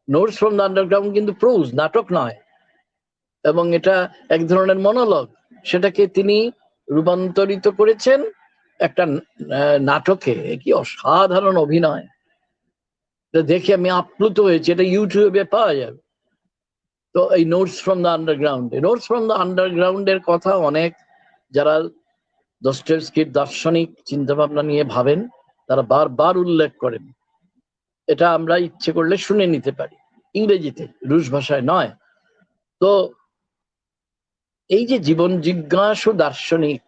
নোটস ফ্রম দ্য আন্ডারগ্রাউন্ড কিন্তু প্রোজ, নাটক নয়, এবং এটা এক ধরনের মনোলগ। সেটাকে তিনি রূপান্তরিত করেছেন একটা নাটকে। কি অসাধারণ অভিনয়! দেখে আমি আপ্লুত হয়েছি, এটা ইউটিউবে পাওয়া যাবে। তো এই notes from the underground, notes from the আন্ডারগ্রাউন্ডের কথা অনেক যারা দস্তয়েভস্কির দার্শনিক চিন্তা ভাবনা নিয়ে ভাবেন তারা বারবার উল্লেখ করেন। এটা আমরা ইচ্ছে করলে শুনে নিতে পারি, ইংরেজিতে, রুশ ভাষায় নয়। তো এই যে জীবন জিজ্ঞাসু দার্শনিক,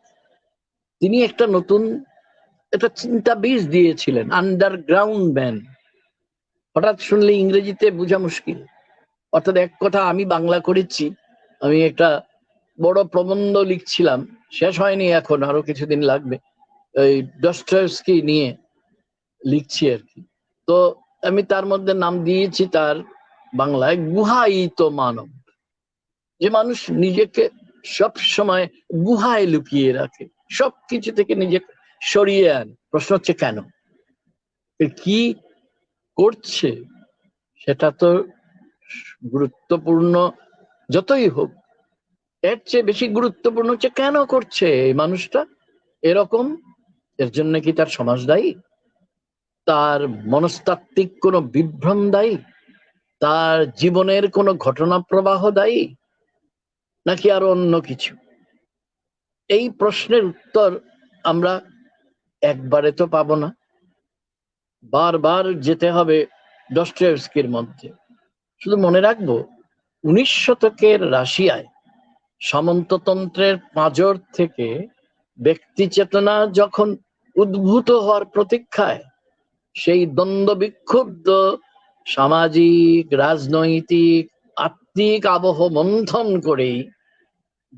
তিনি একটা নতুন একটা চিন্তা বীজ দিয়েছিলেন, আন্ডারগ্রাউন্ড ম্যান। হঠাৎ শুনলে ইংরেজিতে বোঝা মুশকিল। অর্থাৎ এক কথা, আমি বাংলা করেছি, আমি একটা বড় প্রবন্ধ লিখছিলাম, শেষ হয়নি এখন, আরো কিছুদিন লাগবে, ওই দস্তয়েভস্কি নিয়ে লিখছি আর কি। তো আমি তার মধ্যে নাম দিয়েছি তার বাংলায় গুহায়িত মানব। যে মানুষ নিজেকে সব সময় গুহায় লুকিয়ে রাখে, সবকিছু থেকে নিজেকে সরিয়ে আনে। প্রশ্ন হচ্ছে কেন, কি করছে সেটা তো গুরুত্বপূর্ণ যতই হোক, এর চেয়ে বেশি গুরুত্বপূর্ণ হচ্ছে কেন করছে এই মানুষটা এরকম। এর জন্য কি তার সমাজ দায়ী, তার মনস্তাত্ত্বিক কোনো বিভ্রম দায়ী, তার জীবনের কোনো ঘটনা প্রবাহ দায়ী, নাকি আরো অন্য কিছু? এই প্রশ্নের উত্তর আমরা একবারে তো পাবো না, বারবার যেতে হবে দস্তয়েভস্কির মধ্যে। শুধু মনে রাখবো, 19 শতকের রাশিয়ায় সামন্ততন্ত্রের পাঁজর থেকে ব্যক্তি চেতনা যখন উদ্ভূত হওয়ার প্রতীক্ষায়, সেই দ্বন্দ্ব বিক্ষুব্ধ সামাজিক, রাজনৈতিক, আত্মিক আবহ মন্থন করেই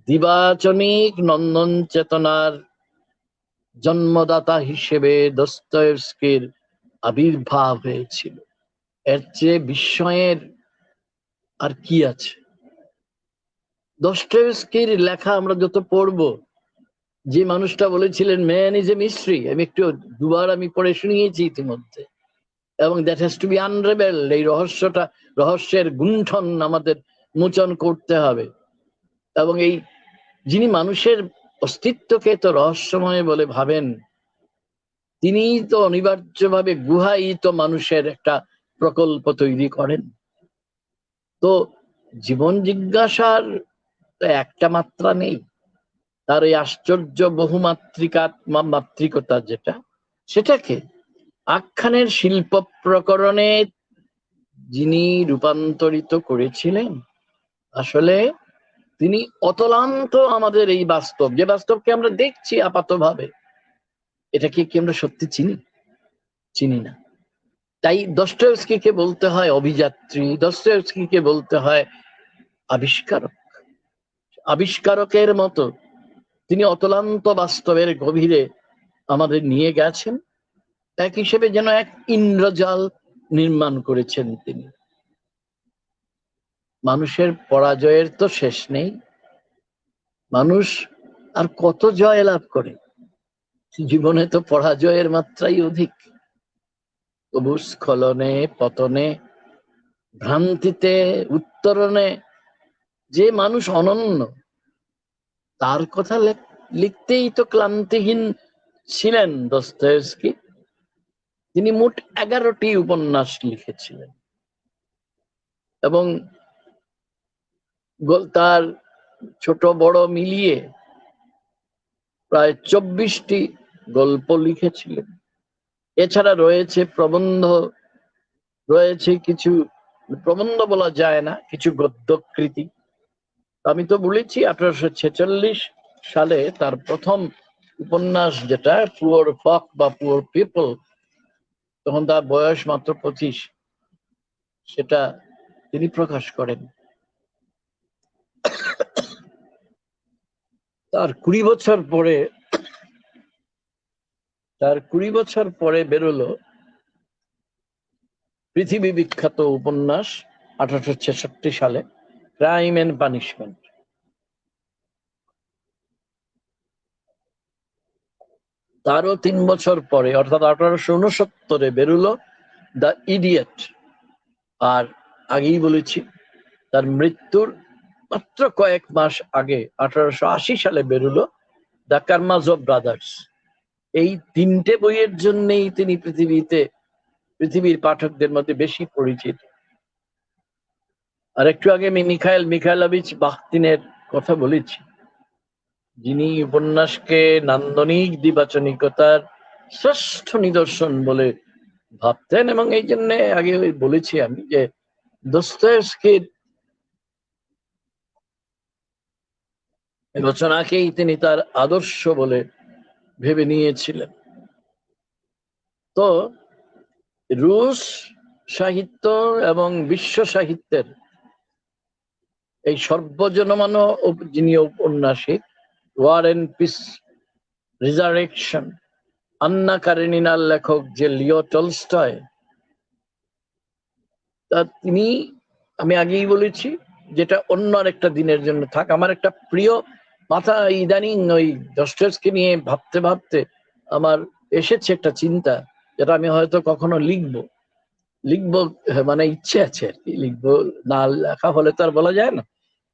দ্বিবাচনিক নন্দন চেতনার জন্মদাতা হিসেবে দস্তয়েভস্কির আবির্ভাব হয়েছিল। এর চেয়ে বিস্ময়ের আর কি আছে? দস্তয়েভস্কির লেখা আমরা যত পড়বো, যে মানুষটা বলেছিলেন ম্যান ইজ এ মিস্ট্রি, আমি একটু দুবার আমি পড়ে শুনিয়েছি ইতিমধ্যে, এবং দ্যাট হ্যাজ টু বি আনরেবেলড, এই রহস্যের গুণ্ঠন আমাদের মোচন করতে হবে। এবং এই যিনি মানুষের অস্তিত্বকে তো রহস্যময় বলে ভাবেন, তিনি তো অনিবার্যভাবে গুহায়িত মানুষের একটা প্রকল্প তৈরি করেন। তো জীবন জিজ্ঞাসার একটা মাত্রা নেই, তার এই আশ্চর্য মাত্রিকতা যেটা, সেটাকে আখ্যানের শিল্প প্রকরণে যিনি রূপান্তরিত করেছিলেন, আসলে তিনি অতলান্ত আমাদের এই বাস্তব, যে বাস্তবকে আমরা দেখছি আপাতভাবে, এটাকে কি আমরা সত্যি চিনি না। তাই দস্তয়েভস্কিকে বলতে হয় অভিযাত্রী, দস্তয়েভস্কিকে বলতে হয় আবিষ্কারক। আবিষ্কারকের মতো তিনি অতলান্ত বাস্তবের গভীরে আমাদের নিয়ে গেছেন, এক হিসেবে যেন এক ইন্দ্রজাল নির্মাণ করেছেন তিনি। মানুষের পরাজয়ের তো শেষ নেই, মানুষ আর কত জয় লাভ করে, জীবনে তো পরাজয়ের মাত্রাই অধিক। তবু স্খলনে, পতনে, ভ্রান্তিতে, উত্তরণে যে মানুষ অনন্য, তার কথা লিখতেই তো ক্লান্তিহীন ছিলেন দস্তয়েভস্কি। তিনি মোট 11টি উপন্যাস লিখেছিলেন, এবং তার ছোট বড় মিলিয়ে প্রায় 24টি গল্প লিখেছিলেন। এছাড়া রয়েছে প্রবন্ধ, রয়েছে কিছু প্রবন্ধ বলা যায় না, কিছু গদ্যকৃতি। আমি তো বলেছি 1846 সালে তার প্রথম উপন্যাস, যেটা পুয়ার ফক বা পুয়ার পিপল, তখন তার বয়স মাত্র 25, সেটা তিনি প্রকাশ করেন। তার 20 বছর পরে বেরোলো পৃথিবী বিখ্যাত উপন্যাস 1866 সালে, ক্রাইম এন্ড পানিশমেন্ট। তারও 3 বছর পরে অর্থাৎ 1869 বেরোলো দ্য ইডিয়েট। আর আগেই বলেছি তার মৃত্যুর মাত্র কয়েক মাস আগে 1880 সালে বেরোলো দ্য কারমাজভ ব্রাদার্স। এই 3টে বইয়ের জন্যই তিনি পৃথিবীর পাঠকদের মধ্যে বেশি পরিচিত। আর একটু আগে আমি মিখাইল মিখাইলোভিচ বাখতিনের কথা বলেছি, যিনি উপন্যাসকে নান্দনিক দ্বিবাচনিকতার শ্রেষ্ঠ নিদর্শন বলে ভাবতেন, এবং এই জন্য আগে বলেছি আমি যে দোস্তয়েভস্কির রচনাকেই তিনি তার আদর্শ বলে ভেবে নিয়েছিলেন। তো রুশ সাহিত্য এবং বিশ্ব সাহিত্যের এই সর্বজনমান্য যিনি ঔপন্যাসিক, ওয়ার এন্ড পিস, রিজারেকশন, আন্না কারেনিনার লেখক যে লিও টলস্টয়, তা তিনি, আমি আগেই বলেছি, যেটা অন্য আরেকটা দিনের জন্য থাক, আমার একটা প্রিয় মাথা ইদানিং ওই দস্টয়েভস্কি নিয়ে ভাবতে ভাবতে আমার এসেছে একটা চিন্তা, যেটা আমি হয়তো কখনো লিখবো, মানে ইচ্ছে আছে আর কি, লিখবো, না লেখা হলে তো আর বলা যায় না।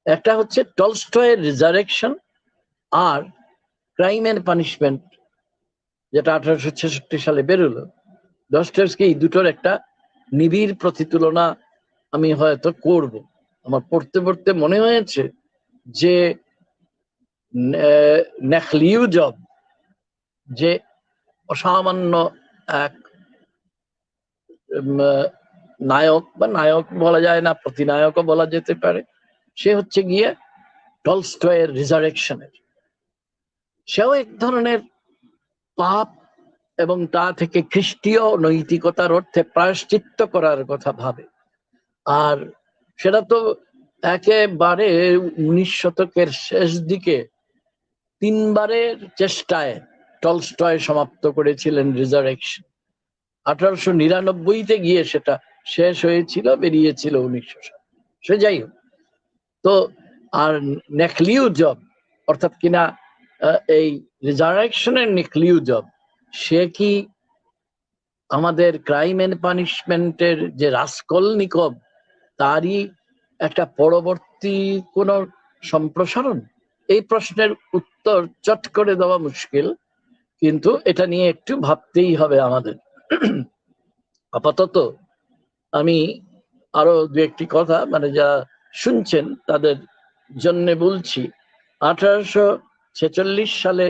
একটা হচ্ছে টলস্টয়ের রিজারেকশন আর ক্রাইম এন্ড পানিশমেন্ট, যেটা 1866 সালে বেরোলো। দস্টয়েভস্কি এই দুটোর একটা নিবিড় প্রতিতুলনা আমি হয়তো করব। আমার পড়তে পড়তে মনে হয়েছে যে নেখলিউজভ যে অসামান্য এক নায়ক, বা নায়ক বলা যায় না, প্রতিনায়কও বলা যেতে পারে, সে হচ্ছে গিয়ে টলস্টয়ের রিজারেকশনের। সেও এক ধরনের পাপ এবং তা থেকে খ্রিস্টীয় নৈতিকতার অর্থে প্রায়শ্চিত্ত করার কথা ভাবে। আর সেটা তো একেবারে 19 শতকের শেষ দিকে 3বারের চেষ্টায় টলস্টয় সমাপ্ত করেছিলেন রিজারেকশন। 1899-তে গিয়ে সেটা শেষ হয়েছিল, বেরিয়েছিল 1900 সালে। সে যাই হোক, তো আর নেখলিউজভ অর্থাৎ কিনা এই রিজারেকশনের নেখলিউজভ, সে কি আমাদের ক্রাইম এন্ড পানিশমেন্টের যে রাসকলনিকভ, তারই একটা পরবর্তী কোন সম্প্রসারণ? এই প্রশ্নের উত্তর চট করে দেওয়া মুশকিল, কিন্তু এটা নিয়ে একটু ভাবতেই হবে আমাদের। আপাতত আমি আরো দু একটি কথা, মানে যা শুনছেন তাদের জন্য বলছি। 1846 সালে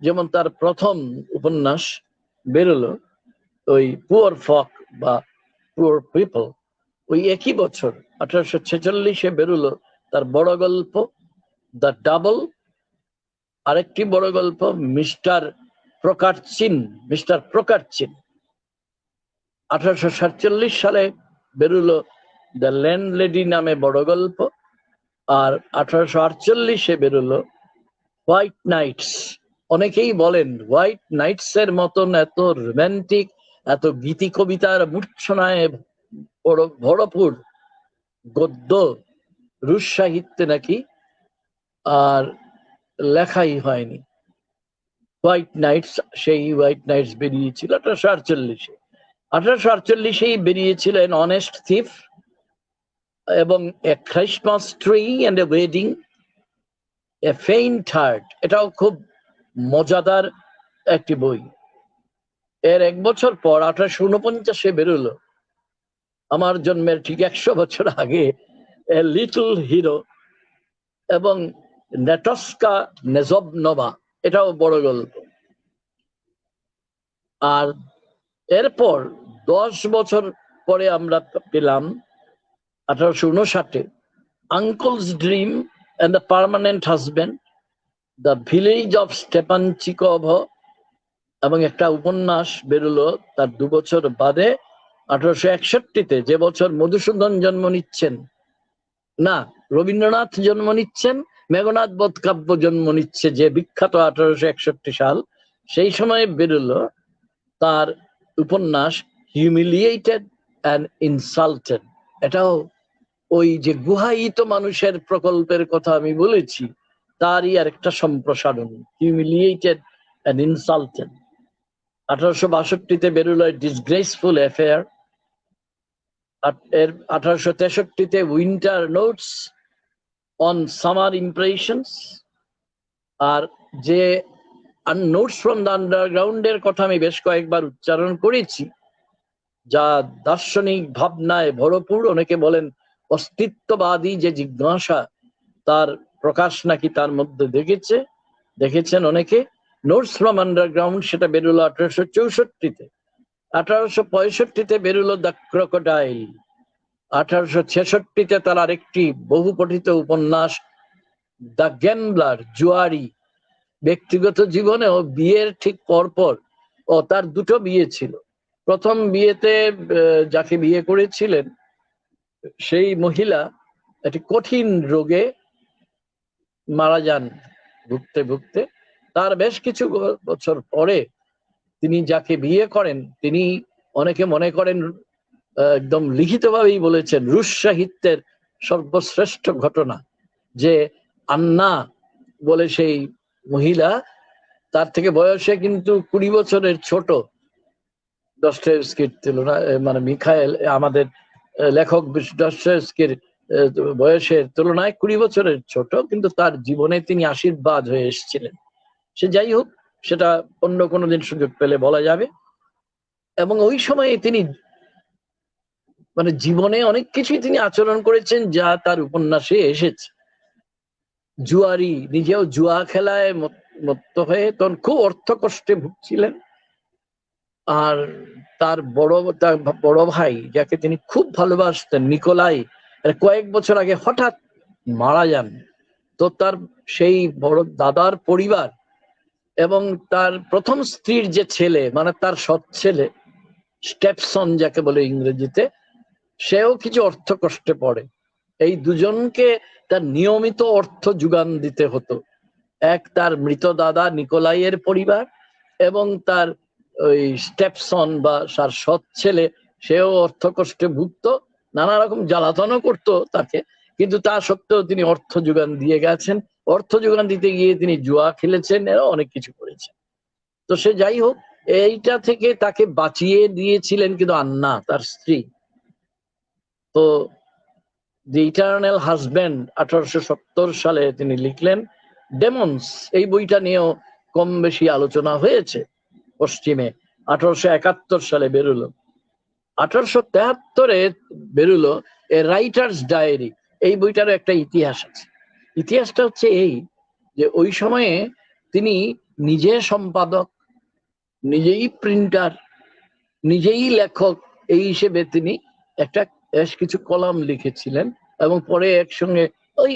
যেমন তার প্রথম উপন্যাস বেরোলো, ওই পুয়ার ফক বা পুয়ার পিপল, ওই একই বছর 1846-এ বেরোলো তার বড় গল্প দ্য ডাবল। আরেকটি বড় গল্প মিস্টার প্রকারচিন। 1847 সালে বেরোলো দ্য ল্যান্ডলেডি নামে বড় গল্প। আর 1848-এ বেরোলো হোয়াইট নাইটস। অনেকেই বলেন হোয়াইট নাইটস এর মতন এত রোম্যান্টিক, এত গীতি কবিতার মূর্ছনায় ভরপুর গদ্য রুশ সাহিত্যে নাকি আর লেখাই হয়নি। হোয়াইট নাইটস, সেই হোয়াইট নাইটস বেরিয়েছিল 1848-এ। 1848-এই বেরিয়েছিলেন অনেস্ট থিফ এবং a Christmas tree and a wedding, a faint heart. এটাও খুব মজাদার একটি বই। এর 1 বছর পর 1849-এ বেরোলো, আমার জন্মের ঠিক 100 বছর আগে, এ লিটল হিরো এবং নেটস্কা নেজবনভা, এটাও বড় গল্প। আর এরপর 10 বছর পরে আমরা পেলাম 1859 uncle's dream and the permanent husband, the village of Stepanchikov, এবং একটা উপন্যাস বেরোলো তার 2 বছর বাদে 1861-তে, যে বছর মধুসূদন জন্ম নিচ্ছেন, না রবীন্দ্রনাথ জন্ম নিচ্ছেন, মেঘনাদ বধ কাব্য জন্ম নিচ্ছে, যে বিখ্যাত 1861 সাল, সেই সময় বেরোলো তার উপন্যাস হিউমিলিয়েটেড অ্যান্ড ইনসাল্টেড। এটাও ওই যে গুহায়িত মানুষের প্রকল্পের কথা আমি বলেছি তারই আর একটা সম্প্রসারণ, হিউমিলিয়েটেড অ্যান্ড ইনসাল্টেড। 1862-তে বেরোলো ডিসগ্রেসফুল অ্যাফেয়ার। এর 1863-তে winter notes on summer impressions. আর যে নোটস ফ্রম দ্য আন্ডারগ্রাউন্ডের কথা আমি বেশ কয়েকবার উচ্চারণ করেছি, যা দার্শনিক ভাবনায় ভরপুর, অনেকে বলেন অস্তিত্ববাদী যে জিজ্ঞাসা তার প্রকাশ নাকি তার মধ্যে দেখেছেন অনেকে। নোটস ফ্রম আন্ডারগ্রাউন্ড সেটা বেরোলো 1864-তে। 1865-তে বেরোলো দ্য ক্রোকোডাইল। 1866-তে তার আরেকটি বহু পঠিত উপন্যাস দ্য গ্যাম্বলার, জুয়ারি। ব্যক্তিগত জীবনেও বিয়ের ঠিক পরপর, ও তার 2টো বিয়ে ছিল। প্রথম বিয়েতে যাকে বিয়ে করেছিলেন সেই মহিলা একটি কঠিন রোগে মারা যান ভুগতে ভুগতে। তার বেশ কিছু বছর পরে তিনি যাকে বিয়ে করেন, তিনি অনেকে মনে করেন একদম লিখিতভাবেই বলেছেন রুশ সাহিত্যের সর্বশ্রেষ্ঠ ঘটনা, যে আন্না বলে সেই মহিলা, তার থেকে বয়সে কিন্তু 20 বছরের ছোট দস্টয়েভস্কির তুলনায়, মানে মিখাইল আমাদের লেখক দস্টয়েভস্কির বয়সের তুলনায় 20 বছরের ছোট, কিন্তু তার জীবনে তিনি আশীর্বাদ হয়ে এসেছিলেন। সে যাই হোক, সেটা অন্য কোনো দিন সুযোগ পেলে বলা যাবে। এবং ওই সময়ে তিনি মানে জীবনে অনেক কিছুই তিনি আচরণ করেছেন যা তার উপন্যাসে এসেছে। জুয়ারি, নিজেও জুয়া খেলায় মত্ত হয়ে তখন খুব অর্থ কষ্টে ভুগছিলেন। আর তার বড় ভাই, যাকে তিনি খুব ভালোবাসতেন, নিকোলাই, কয়েক বছর আগে হঠাৎ মারা যান। তো তার সেই বড় দাদার পরিবার এবং তার প্রথম স্ত্রীর যে ছেলে, মানে তার সৎ ছেলে স্টেপসন যাকে বলে ইংরেজিতে, সেও কিছু অর্থ কষ্টে পড়ে। এই দুজনকে তার নিয়মিত অর্থ যোগান দিতে হতো। এক তার মৃত দাদা নিকোলাইয়ের পরিবার, এবং তার ওই স্টেপসন বা তার সৎ ছেলে, সেও অর্থ কষ্টে ভুগত, নানা রকম জ্বালাতনও করতো তাকে, কিন্তু তা সত্ত্বেও তিনি অর্থ যোগান দিয়ে গেছেন। অর্থ যোগান দিতে গিয়ে তিনি জুয়া খেলেছেন, এরা অনেক কিছু করেছেন। তো সে যাই হোক, এইটা থেকে তাকে বাঁচিয়ে দিয়েছিলেন কিন্তু আন্না, তার স্ত্রী। তো দি ইটারনাল হাজব্যান্ড 1870 সালে তিনি লিখলেন। ডেমন্স, এই বইটা নিয়েও কম বেশি আলোচনা হয়েছে পশ্চিমে। 1871 সালে বেরোলো। 1873-এ বেরোলো এ রাইটার্স ডায়েরি। এই বইটারও একটা ইতিহাস আছে। ইতিহাসটা হচ্ছে এই, যে ওই সময়ে তিনি নিজে সম্পাদক, নিজেই প্রিন্টার, নিজেই লেখক, এই হিসেবে তিনি একটা বেশ কিছু কলাম লিখেছিলেন। এবং পরে একসঙ্গে ওই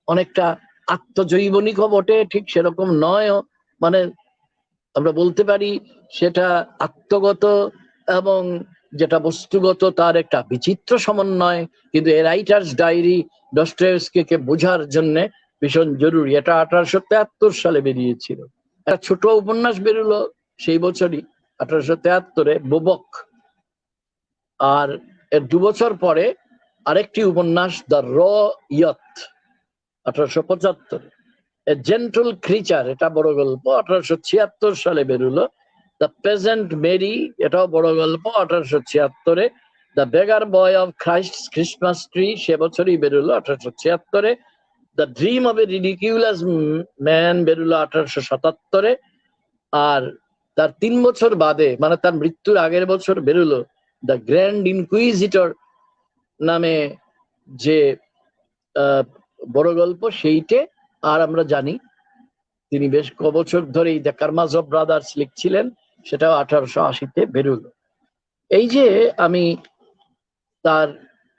অনেকটা আত্মজৈবনিকও বটে, ঠিক সেরকম নয়ও, মানে আমরা বলতে পারি সেটা আত্মগত এবং যেটা বস্তুগত তার একটা বিচিত্র সমন্বয়। কিন্তু এ রাইটার্স ডায়েরি ডস্টয়েভস্কিকে বোঝার জন্য ভীষণ জরুরি। এটা 1873 সালে বেরিয়েছিল। একটা ছোট উপন্যাস বেরোলো সেই বছরই, 1873-এ, বোবক। আর এর 2 বছর পরে আরেকটি উপন্যাস দ্য র ইয়থ, 1875-এ। এ জেন্টল ক্রিচার, এটা বড় গল্প, 1876 সালে বেরোলো। দ্য পেজেন্ট মেরি, এটাও বড় গল্প, 1876-এ। The beggar boy of Christ Christmas tree, সে বছরই বেরোলো, 1876-এ। The dream of a ridiculous man বেরোলো 1877-এ। আর তার 3 বছর বাদে, মানে তার মৃত্যুর আগের বছর বেরোলো দ্য গ্র্যান্ড ইনকুইজিটর নামে যে বড় গল্প, সেইটে। আর আমরা জানি তিনি বেশ কবছর ধরেই দ্য কারমাজভ ব্রাদার্স লিখছিলেন, সেটাও 1880-তে বেরোলো। এই যে আমি তার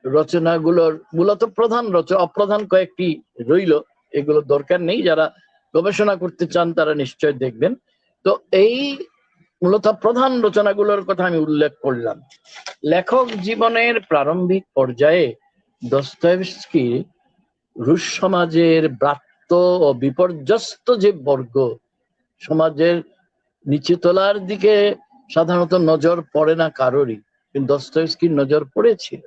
রচনাগুলোর মূলত প্রধান অপ্রধান কয়েকটি রইল, এগুলো দরকার নেই, যারা গবেষণা করতে চান তারা নিশ্চয় দেখবেন। তো এই মূলত প্রধান রচনাগুলোর কথা আমি উল্লেখ করলাম। লেখক জীবনের প্রারম্ভিক পর্যায়ে দস্তয়েভস্কি রুশ সমাজের ব্রাত্য ও বিপর্যস্ত যে বর্গ, সমাজের নিচে তোলার দিকে সাধারণত নজর পড়ে না কারোরই, কিন্তু দস্তয়েভস্কির নজর পড়েছিল।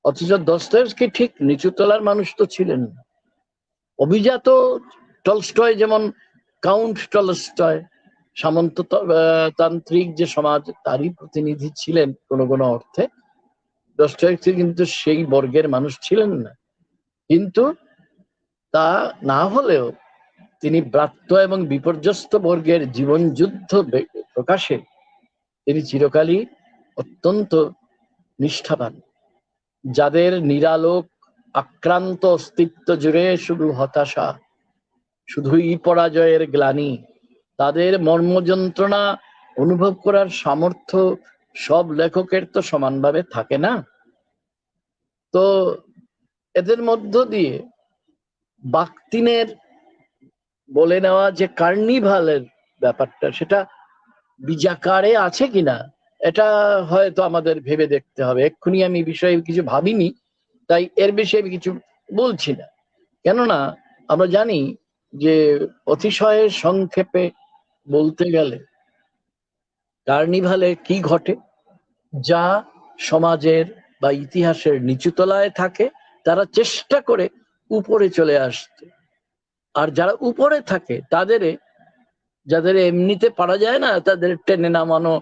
অথচ দস্তয়েভস্কি ঠিক নিচু তলার মানুষ তো ছিলেন না। অভিজাত টলস্টয় যেমন কাউন্ট টলস্টয় সামন্ততান্ত্রিক যে সমাজ তারই প্রতিনিধি ছিলেন কোনো কোনো অর্থে, দস্তয়েভস্কি কিন্তু সেই বর্গের মানুষ ছিলেন না। কিন্তু তা না হলেও তিনি ব্রাত্য এবং বিপর্যস্ত বর্গের জীবন যুদ্ধ প্রকাশে তিনি চিরকালই অত্যন্ত নিষ্ঠাবান। যাদের নিরালোক আক্রান্ত অস্তিত্ব জুড়ে শুধু হতাশা, শুধুই পরাজয়ের গ্লানি, তাদের মর্মযন্ত্রণা অনুভব করার সামর্থ্য সব লেখকের তো সমানভাবে থাকে না। তো এদের মধ্য দিয়ে বাকতিনের বলে নেওয়া যে কার্নিভালের ব্যাপারটা, সেটা বীজাকারে আছে কিনা এটা হয়তো আমাদের ভেবে দেখতে হবে। এক্ষুনি আমি বিষয়ে কিছু ভাবিনি, তাই এর বিষয়ে আমি কিছু বলছি না। কেননা আমরা জানি যে অতিশয় সংক্ষেপে বলতে গেলে কার্নিভালে কি ঘটে, যা সমাজের বা ইতিহাসের নিচুতলায় থাকে তারা চেষ্টা করে উপরে চলে আসতে, আর যারা উপরে থাকে যাদের এমনিতে পারা যায় না, তাদের টেনে নামানো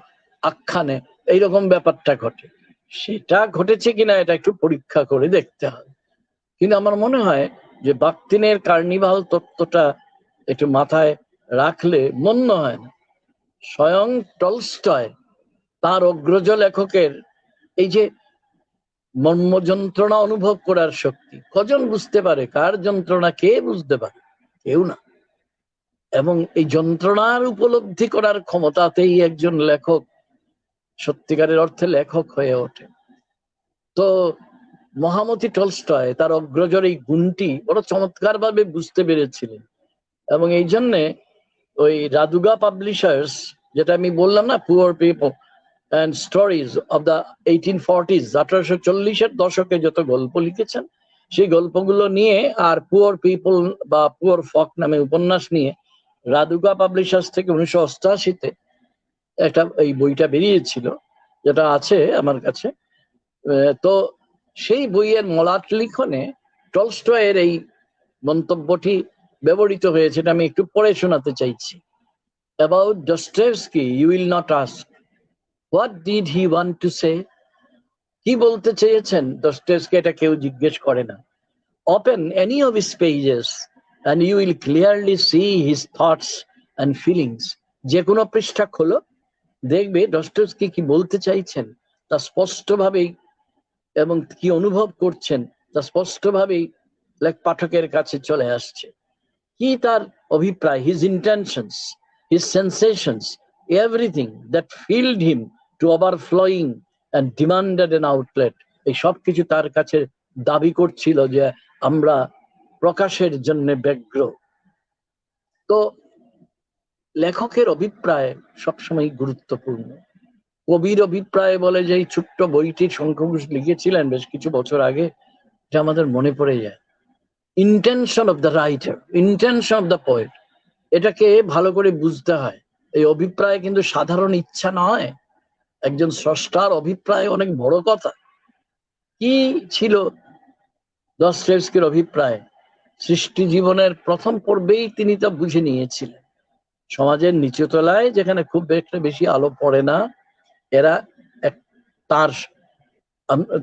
আখ্যানে এইরকম ব্যাপারটা ঘটে। সেটা ঘটেছে কিনা এটা একটু পরীক্ষা করে দেখতে হবে। কিন্তু আমার মনে হয় যে বাকতিনের কার্নিভাল তত্ত্বটা একটু মাথায় রাখলে মন্দ হয় না। স্বয়ং টলস্টয় তার অগ্রজ লেখকের এই যে মর্ম যন্ত্রণা অনুভব করার শক্তি কজন বুঝতে পারে? কার যন্ত্রণা কে বুঝতে পারে? কেউ না। এবং এই যন্ত্রণার উপলব্ধি করার ক্ষমতাতেই একজন লেখক সত্যিকারের অর্থে লেখক হয়ে ওঠে। তো মহামতি টলস্টয় তার অগ্রজর এই গুণটি বড় চমৎকার ভাবে বুঝতে পেরেছিলেন, এবং এই জন্যে ওই রাদুগা পাবলিশার্স, যেটা আমি বললাম না, poor people and stories of the 1840s, 1840-এর দশকে যত গল্প লিখেছেন সেই গল্পগুলো নিয়ে, আর পুয়ার পিপল বা পুয়ার ফক নামে উপন্যাস নিয়ে রাদুগা পাবলিশার্স থেকে 1988-তে একটা এই বইটা বেরিয়েছিল, যেটা আছে আমার কাছে। তো সেই বইয়ের মলাট লিখনে টলস্টয়ের এই মন্তব্যটি ব্যবহৃত হয়েছে, এটা আমি একটু পড়ে শোনাতে চাইছি। About Dostoevsky, you will not ask, what did he want to say? কি বলতে চেয়েছেন দস্টোয়েভস্কি, এটা কেউ জিজ্ঞেস করে না। Open any of his pages and you will clearly see his thoughts and feelings. যে কোনো পৃষ্ঠা খোলো, দেখবে দস্টোয়েভস্কি কি বলতে চাইছেন তা স্পষ্টভাবেই, এবং কি অনুভব করছেন তা স্পষ্টভাবেই পাঠকের কাছে চলে আসছে। কি তার অভিপ্রায়, his intentions, his sensations, everything that filled him to overflowing and demanded an outlet, এই সব কিছু তার কাছে দাবি করছিল যে আমরা প্রকাশের জন্য ব্যগ্র। তো লেখকের অভিপ্রায় সবসময় গুরুত্বপূর্ণ। কবির অভিপ্রায় বলে যে এই ছোট্ট বইটির শঙ্খঘোষ লিখেছিলেন বেশ কিছু বছর আগে, এটা আমাদের মনে পড়ে যায়। Intention of the writer, intention of the poet, এটাকে ভালো করে বুঝতে হয়। এই অভিপ্রায় কিন্তু সাধারণ ইচ্ছা নয়, একজন স্রষ্টার অভিপ্রায় অনেক বড় কথা। কি ছিল দস্তয়েভস্কির অভিপ্রায়? সৃষ্টি জীবনের প্রথম পর্বেই তিনি তা বুঝে নিয়েছিলেন। সমাজের নিচুতলায় যেখানে খুব একটা বেশি আলো পড়ে না, এরা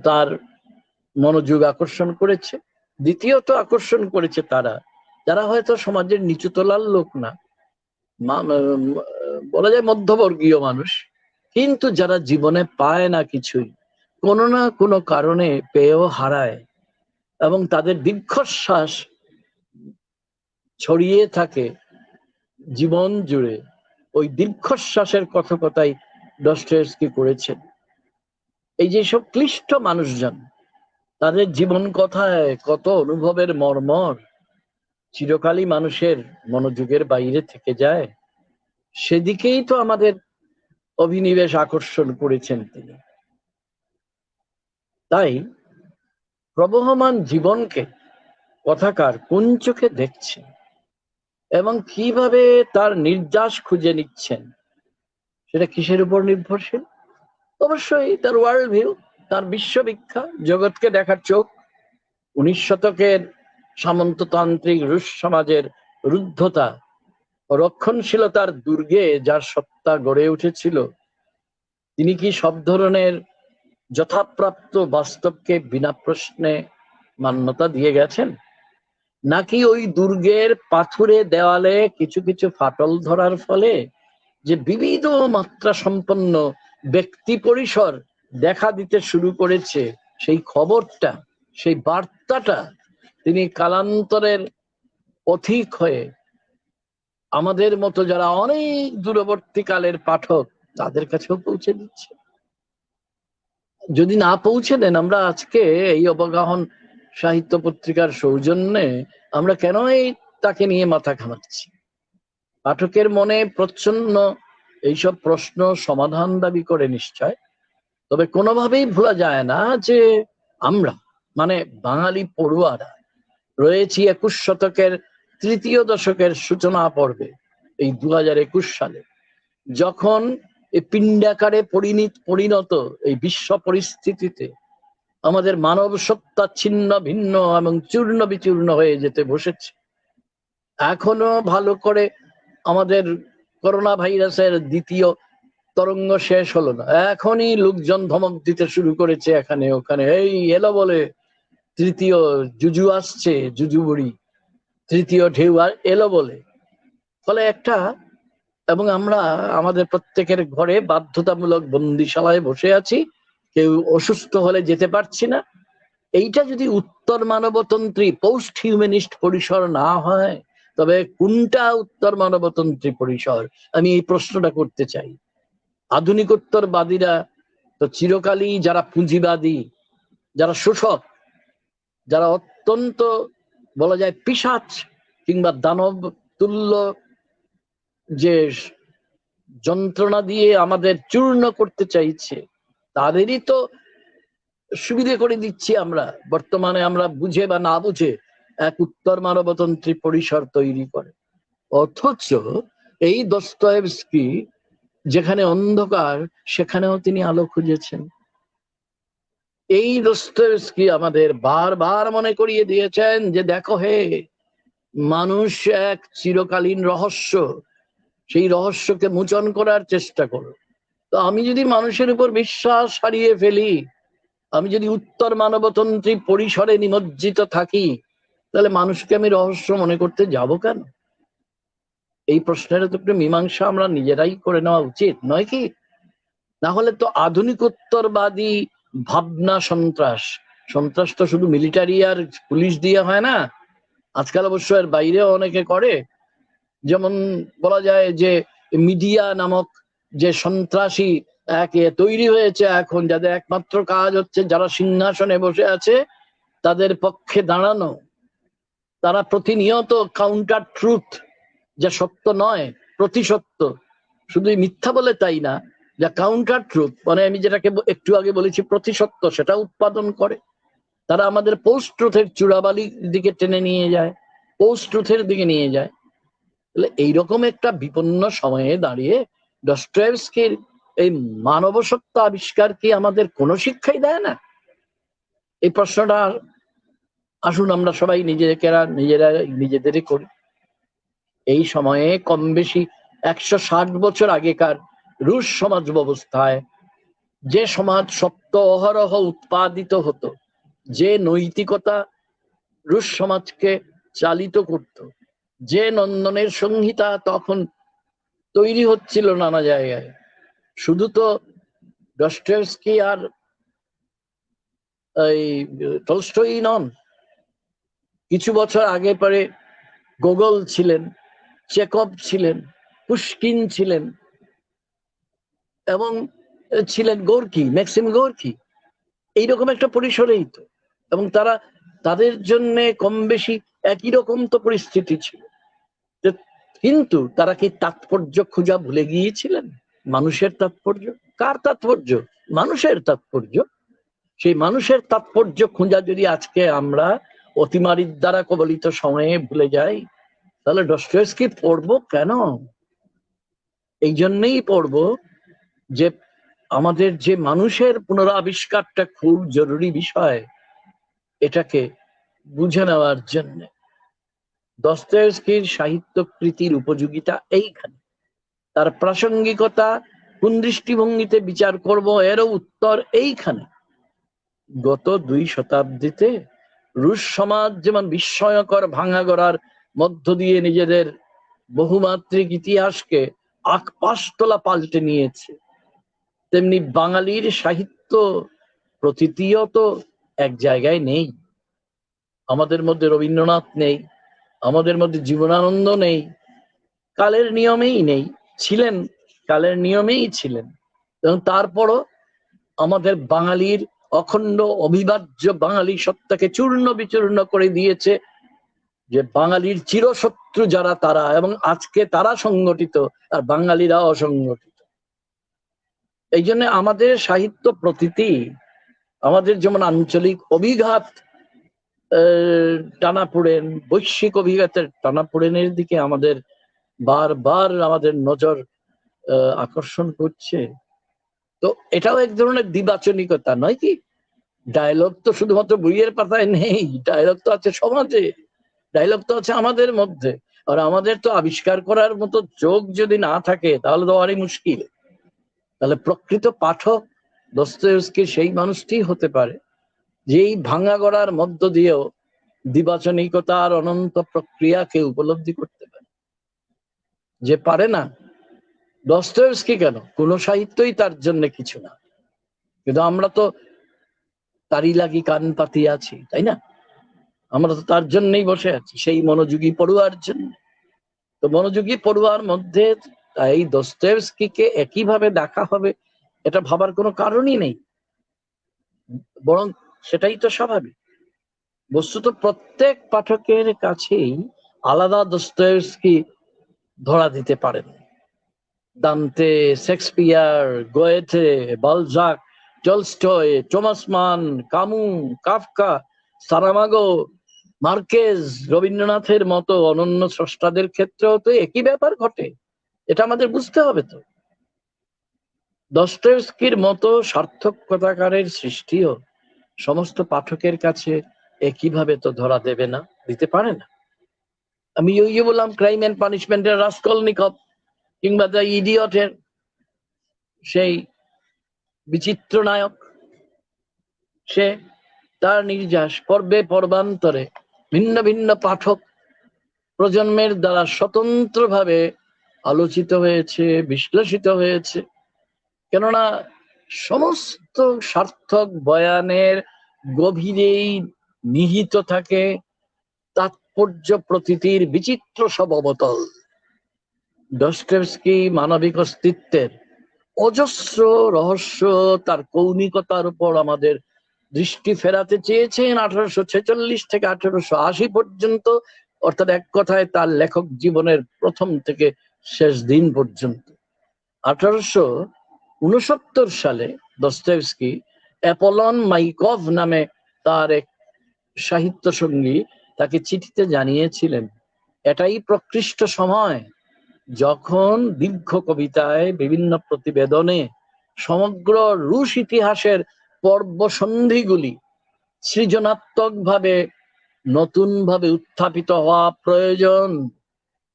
তার মনোযোগ আকর্ষণ করেছে। দ্বিতীয়ত আকর্ষণ করেছে যারা হয়তো সমাজের নিচুতলার লোক না, বলা যায় মধ্যবর্গীয় মানুষ, কিন্তু যারা জীবনে পায় না কিছুই, কোনো না কোনো কারণে পেয়েও হারায়, এবং তাদের দীর্ঘশ্বাস ছড়িয়ে থাকে জীবন জুড়ে। ওই দীর্ঘশ্বাসের কথকতাই দস্তয়েভস্কি করেছেন। এই যে সব ক্লিষ্ট মানুষজন, তাদের জীবন কথায় কত অনুভবের মর্মর চিরকালই মানুষের মনোযোগের বাইরে থেকে যায়, সেদিকেই তো আমাদের অভিনিবেশ আকর্ষণ করেছেন তিনি। তাই প্রবহমান জীবনকে কথাকার কোন চোখে দেখছেন এবং কিভাবে তার নির্যাস খুঁজে নিচ্ছেন, সেটা কিসের উপর নির্ভরশীল? অবশ্যই তার ওয়ার্ল্ড ভিউ, তার বিশ্ববিখ্যাত জগৎকে দেখার চোখ। 19 শতকের সামন্ততান্ত্রিক রুশ সমাজের রুদ্ধতা ও রক্ষণশীলতার দুর্গে যার সত্তা গড়ে উঠেছিল, তিনি কি সব ধরনের যথাপ্রাপ্ত বাস্তবকে বিনা প্রশ্নে মান্যতা দিয়ে গেছেন, নাকি ওই দুর্গের পাথুরে দেওয়ালে কিছু কিছু ফাটল ধরার ফলে যে বিবিধ মাত্রা সম্পন্ন ব্যক্তি পরিসর দেখা দিতে শুরু করেছে, সেই খবরটা, সেই বার্তাটা তিনি কালান্তরের পথিক হয়ে আমাদের মতো যারা অনেক দূরবর্তী কালের পাঠক তাদের কাছেও পৌঁছে দিচ্ছে? যদি না পৌঁছে দেন, আমরা আজকে এই অবগাহন সাহিত্য পত্রিকার সৌজন্যে আমরা কেনই তাকে নিয়ে মাথা ঘামাচ্ছি? পাঠকের মনে প্রচ্ছন্ন এইসব প্রশ্ন সমাধান দাবি করে নিশ্চয়, তবে কোনোভাবেই ভোলা যায় না যে আমরা মানে বাঙালি পড়ুয়ারা রয়েছি 21 শতকের তৃতীয় দশকের সূচনা পর্বে, এই 2021 সালে, যখন এই পিণ্ডাকারে পরিণত এই বিশ্ব পরিস্থিতিতে আমাদের মানব সত্তা ছিন্ন ভিন্ন এবং চূর্ণ বিচূর্ণ হয়ে যেতে বসেছে। এখনো ভালো করে আমাদের করোনা ভাইরাসের দ্বিতীয় তরঙ্গ শেষ হলো না, এখনই লোকজন ধমক দিতে শুরু করেছে এখানে ওখানে, এই এলো বলে তৃতীয় জুজু আসছে, জুজু বুড়ি, তৃতীয় ঢেউ এলো বলে। ফলে একটা, এবং আমরা আমাদের প্রত্যেকের ঘরে বাধ্যতামূলক বন্দিশালায় বসে আছি, কেউ অসুস্থ হলে যেতে পারছি না। এইটা যদি উত্তর মানবতন্ত্রী পোস্ট হিউম্যানিস্ট পরিসর না হয়, তবে কোনটা উত্তর মানবতন্ত্রী পরিসর? আমি এই প্রশ্নটা করতে চাই। আধুনিকোত্তরবাদীরা তো চিরকালই যারা পুঁজিবাদী, যারা শোষক, যারা অত্যন্ত বলা যায় পিশাচ কিংবা দানব তুল্য যে যন্ত্রণা দিয়ে আমাদের চূর্ণ করতে চাইছে, তাদেরই তো সুবিধে করে দিচ্ছি আমরা বর্তমানে, আমরা বুঝে বা না বুঝে এক উত্তর মানবতন্ত্রী পরিসর তৈরি করে। অথচ এই দস্তয়েভস্কি যেখানে অন্ধকার সেখানেও তিনি আলো খুঁজেছেন। এই দস্তয়েভস্কি আমাদের বারবার মনে করিয়ে দিয়েছেন যে দেখো হে, মানুষ এক চিরকালীন রহস্য, সেই রহস্যকে মোচন করার চেষ্টা করো। তো আমি যদি মানুষের উপর বিশ্বাস হারিয়ে ফেলি, আমি যদি উত্তর মানবতন্ত্রী পরিসরে নিমজ্জিত থাকি, তাহলে মানুষকে আমি রহস্য মনে করতে যাব কেন? এই প্রশ্নের তো একটু মীমাংসা আমরা নিজেরাই করে নেওয়া উচিত নয় কি? না হলে তো আধুনিকোত্তরবাদী ভাবনা সন্ত্রাস, সন্ত্রাস তো শুধু মিলিটারি আর পুলিশ দিয়ে হয় না, আজকাল অবশ্য এর বাইরেও অনেকে করে। যেমন বলা যায় যে মিডিয়া নামক যে সন্ত্রাসী একে তৈরি হয়েছে এখন, যাদের একমাত্র কাজ হচ্ছে যারা সিংহাসনে বসে আছে তাদের পক্ষে দাঁড়ানো। তারা প্রতিনিয়ত কাউন্টার ট্রুথ, যা সত্য নয় প্রতিসত্য, শুধু মিথ্যা বলে তাই না, যা কাউন্টার ট্রুথ মানে আমি যেটাকে একটু আগে বলেছি প্রতিসত্য, সেটা উৎপাদন করে। তারা আমাদের পোস্ট ট্রুথের চূড়াবালির দিকে টেনে নিয়ে যায়, পোস্ট ট্রুথের দিকে নিয়ে যায়। তাহলে এইরকম একটা বিপন্ন সময়ে দাঁড়িয়ে দস্তয়েভস্কির এই মানবসত্তা আবিষ্কার কি আমাদের কোনো শিক্ষাই দেয় না? এই প্রশ্নটা আসুন আমরা সবাই নিজেদেরই করি। এই সময়ে কম বেশি 160 বছর আগেকার রুশ সমাজ ব্যবস্থায় যে সমাজ সত্য অহরহ উৎপাদিত হতো, যে নৈতিকতা রুশ সমাজকে চালিত করত, যে নন্দনের সংহিতা তখন তৈরি হচ্ছিল নানা জায়গায়, শুধু তো দস্তয়েভস্কি আর এই টলস্টয় নন, কিছু বছর আগে পরে গোগল ছিলেন, চেকভ ছিলেন, পুশকিন ছিলেন, এবং ছিলেন গোর্কি, ম্যাক্সিম গোর্কি। এইরকম একটা পরিসরেই তো। এবং তাদের জন্য কম বেশি একই রকম তো পরিস্থিতি ছিল, কিন্তু তারা কি তাৎপর্য খোঁজা ভুলে গিয়েছিলেন? মানুষের তাৎপর্য, কার তাৎপর্য? মানুষের তাৎপর্য। সেই মানুষের তাৎপর্য খোঁজা যদি আজকে আমরা অতিমারির দ্বারা কবলিত সময়ে ভুলে যাই, তাহলে ডস্টয়েভস্কি পড়বো কেন? এই জন্যই পড়বো যে আমাদের যে মানুষের পুনরাবিষ্কারটা খুব জরুরি বিষয়, এটাকে বুঝে নেওয়ার জন্য দস্তয়েভস্কির সাহিত্য কৃতির উপযোগিতা এইখানে। তার প্রাসঙ্গিকতা কোন দৃষ্টিভঙ্গিতে বিচার করব, এরও উত্তর এইখানে। গত 2 শতাব্দীতে রুশ সমাজ যেমন বিস্ময়কর ভাঙাগড়ার মধ্য দিয়ে নিজেদের বহুমাত্রিক ইতিহাসকে আকপাশতলা পাল্টে নিয়েছে, তেমনি বাঙালির সাহিত্য প্রতীতিও তো এক জায়গায় নেই। আমাদের মধ্যে রবীন্দ্রনাথ নেই, আমাদের মধ্যে জীবনানন্দ নেই, কালের নিয়মেই নেই, ছিলেন কালের নিয়মেই ছিলেন, এবং তারপরও আমাদের বাঙালির অখণ্ড অবিভাজ্য বাঙালি সত্তাকে চূর্ণ বিচূর্ণ করে দিয়েছে যে বাঙালির চিরশত্রু যারা তারা, এবং আজকে তারা সংগঠিত আর বাঙালিরা অসংগঠিত। এই জন্য আমাদের সাহিত্য প্রতীতি, আমাদের যেমন আঞ্চলিক অভিঘাত টানাপোড়েন, বৈশ্বিক অভিঘাতের টানাপোড়েনের দিকে আমাদের বারবার আমাদের নজর আকর্ষণ করছে। তো এটাও এক ধরনের দ্বিবাচনিকতা নয় কি? ডায়লগ তো শুধুমাত্র বইয়ের পাতায় নেই, ডায়লগ তো আছে সমাজে, ডায়লগ তো আছে আমাদের মধ্যে। আর আমাদের তো আবিষ্কার করার মতো চোখ যদি না থাকে তাহলে তো আরই মুশকিল। তাহলে প্রকৃত পাঠক দস্তয়েভস্কি সেই মানুষটি হতে পারে যে এই ভাঙা গড়ার মধ্য দিয়েও দ্বিবাচনিকতার অনন্ত প্রক্রিয়াকে উপলব্ধি করতে পারে। যে পারে না, দস্তয়েভস্কি কেন, কোন সাহিত্যই তার জন্য কিছু না, কিন্তু আমরা তো তারই লাগি কান পাতি আছি, তাই না? আমরা তো তার জন্যই বসে আছি, সেই মনোযোগী পড়ুয়ার জন্য। তো মনোযোগী পড়ুয়ার মধ্যে এই দস্তয়েভস্কিকে একইভাবে দেখা হবে এটা ভাবার কোনো কারণই নেই, বরং সেটাই তো স্বাভাবিক। বস্তুত প্রত্যেক পাঠকের কাছেই আলাদা দস্তয়েভস্কি ধরা দিতে পারেন। দান্তে, শেক্সপিয়ার, গোয়েথে, বালজাক, টলস্টয়, টমাস মান, কামু, কাফকা, সারামাগো, মার্কেজ, রবীন্দ্রনাথের মতো অনন্য স্রষ্টাদের ক্ষেত্রেও তো একই ব্যাপার ঘটে। এটা আমাদের বুঝতে হবে। তো দস্তয়েভস্কির মতো সার্থক কথাকারের সৃষ্টিও সমস্ত পাঠকের কাছে একইভাবে তো ধরা দেবে না, দিতে পারে না। আমি ওই বললাম ক্রাইম এন্ড পানিশমেন্টের রাস্কলনিকভ, কিংবা দ্য ইডিয়টের সেই বিচিত্র নায়ক, সে তার নির্যাস পর্বে পর্বান্তরে ভিন্ন ভিন্ন পাঠক প্রজন্মের দ্বারা স্বতন্ত্রভাবে আলোচিত হয়েছে, বিশ্লেষিত হয়েছে। কেননা সমস্ত সার্থক বয়ানের গভীরেই নিহিত থাকে তাৎপর্য প্রতীতির বিচিত্র সব অবতল। দস্তয়েভস্কি মানবিক অস্তিত্বের অজস্র রহস্য, তার কৌণিকতার উপর আমাদের দৃষ্টি ফেরাতে চেয়েছেন 1846 থেকে 1880 পর্যন্ত, অর্থাৎ এক কথায় তার লেখক জীবনের প্রথম থেকে শেষ দিন পর্যন্ত। 1869 সালে দস্তয়েভস্কি অ্যাপোলন মাইকভ নামে তার এক সাহিত্য সঙ্গী তাকে চিঠিতে জানিয়েছিলেন এটাই প্রকৃষ্ট সময় যখন দীর্ঘ কবিতায় বিভিন্ন প্রতিবেদনে সমগ্র রুশ ইতিহাসের পর্ব সন্ধিগুলি সৃজনাত্মক ভাবে নতুন ভাবে উত্থাপিত হওয়া প্রয়োজন,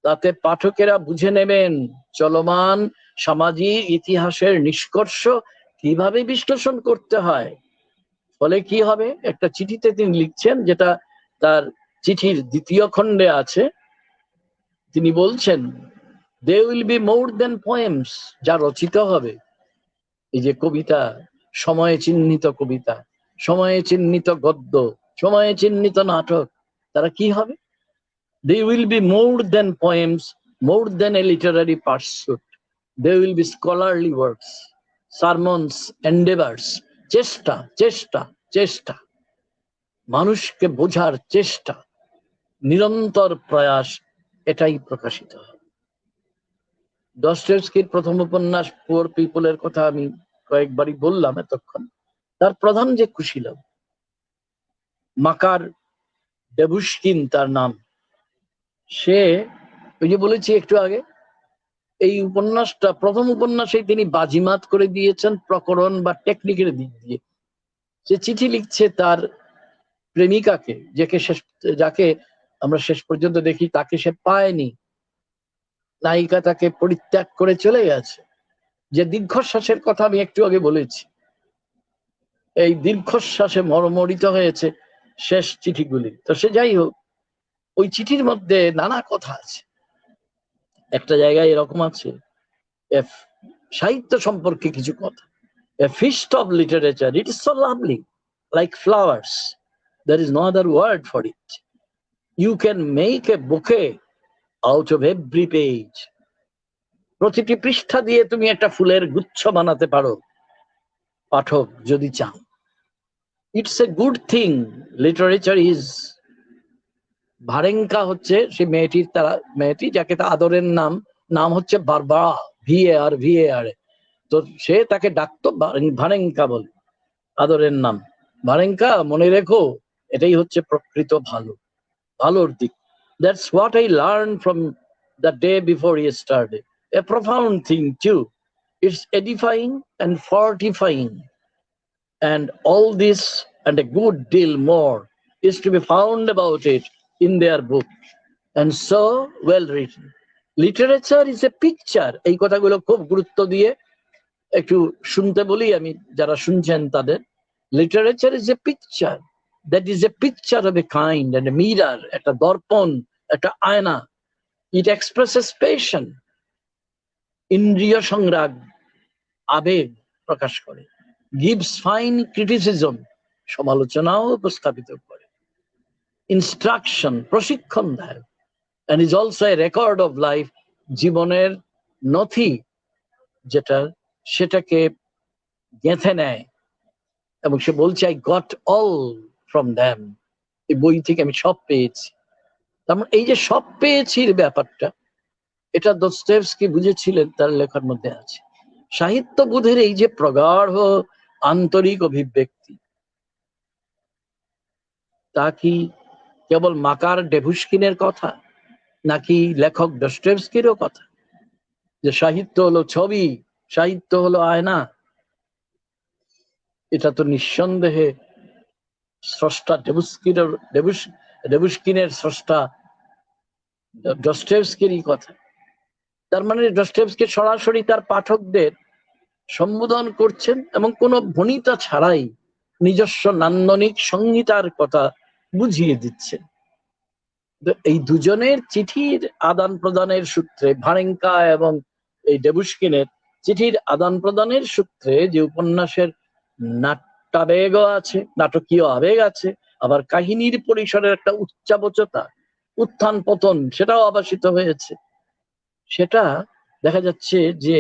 তাতে পাঠকেরা বুঝে নেবেন চলমান সামাজিক ইতিহাসের নিষ্কর্ষ কিভাবে বিশ্লেষণ করতে হয়। ফলে কি হবে, একটা চিঠিতে তিনি লিখছেন, যেটা তার চিঠির দ্বিতীয় খণ্ডে আছে। তিনি বলছেন they will be more than poems, যা রচিত হবে, এই যে কবিতা, সময়ে চিহ্নিত কবিতা, সময়ে চিহ্নিত গদ্য, সময়ে চিহ্নিত নাটক, তারা কি হবে? They will be more than poems, more than a literary pursuit. They will be scholarly works, sermons, endeavors, চেষ্টা চেষ্টা চেষ্টা। মানুষকে বোঝার চেষ্টা, নিরন্তর প্রয়াস, এটাই প্রকাশিত হয়। দস্তয়েভস্কির প্রথম উপন্যাস পুয়ার পিপলের কথা আমি কয়েকবারই বললাম এতক্ষণ। তার প্রধান যে কুশীলব, মাকার ডেভুশকিন তার নাম, সে ওই যে বলেছি একটু আগে, এই উপন্যাসটা প্রথম উপন্যাসেই তিনি বাজিমাত করে দিয়েছেন প্রকরণ বা টেকনিকের দিক দিয়ে। সে চিঠি লিখছে তার প্রেমিকাকে, যাকে আমরা শেষ পর্যন্ত দেখি তাকে সে পায়নি, নায়িকা তাকে পরিত্যাগ করে চলে গেছে। যে দীর্ঘশ্বাসের কথা আমি একটু আগে বলেছি, এই দীর্ঘশ্বাসে মর্মরিত হয়েছে শেষ চিঠিগুলি। তো সে যাই হোক, ওই চিঠির মধ্যে নানা কথা আছে। একটা জায়গায় এরকম আছে, সাহিত্য সম্পর্কে কিছু কথা, a feast of literature, it is so lovely, like flowers, there is no other word for it, you can make a bouquet out of every page, প্রতিটি পৃষ্ঠা দিয়ে তুমি একটা ফুলের গুচ্ছ বানাতে পারো পাঠক যদি চাও। It's a good thing, literature is. Varenka হচ্ছে সে মেয়েটি যাকে তার আদরের নাম হচ্ছে বারবারা, VAR। তো সে তাকে ডাকতো ভারেঙ্কা বলে, আদরের নাম ভারেঙ্কা। মনে রেখো, এটাই হচ্ছে প্রকৃত ভালোর দিক। That's what I learn from the day before yesterday, a profound thing too. It's edifying and fortifying, and all this and a good deal more is to be found about it in their book, and so well written. Literature is a picture, এই কথাগুলো খুব গুরুত্ব দিয়ে একটু শুনতে বলি আমি যারা শুনছেন তাদের। Literature is a picture, that is a picture of a kind and a mirror, একটা দর্পণ, একটা আয়না। ইট এক্সপ্রেসেস প্যাশন, ইন্দ্রিয় সংরাগ, আবেগ প্রকাশ করে। গিভস ফাইন ক্রিটিসিজম, সমালোচনাও উপস্থাপিত করে। ইনস্ট্রাকশন, প্রশিক্ষণ দেয়। and is also a record of life, জীবনের নথি যেটা, সেটাকে গেঁথে নেয়। এবং সে বলছে I got all from them, এই বই থেকে আমি সব পেয়েছি। তার মানে এই যে সব পেয়েছির ব্যাপারটা, এটা দস্তয়েভস্কি বুঝেছিলেন, তার লেখার মধ্যে আছে। সাহিত্যবোধের এই যে প্রগাঢ় আন্তরিক অভিব্যক্তি, তা কি কেবল মাকার ডেভুশকিনের কথা, নাকি লেখক দস্তয়েভস্কিরও কথা? যে সাহিত্য হলো ছবি, সাহিত্য হলো আয়না, এটা তো নিঃসন্দেহে স্রষ্টা ডেভুশকিনের স্রষ্টা দস্তয়েভস্কিরই কথা। তার মানে দস্তয়েভস্কি সরাসরি তার পাঠকদের সম্বোধন করছেন এবং কোনো ভণিতা ছাড়াই নিজস্ব নান্দনিক সংহিতার কথা বুঝিয়ে দিচ্ছেন। এই দুজনের চিঠির আদান প্রদানের সূত্রে, ভারেঙ্কা এবং এই ডেভুশকিনের চিঠির আদান প্রদানের সূত্রে যে উপন্যাসের নাট্যাবেগ আছে, নাটকীয় আবেগ আছে, আবার কাহিনীর পরিসরের একটা উচ্চাবচতা, উত্থান পতন, সেটাও আবাসিত হয়েছে। সেটা দেখা যাচ্ছে যে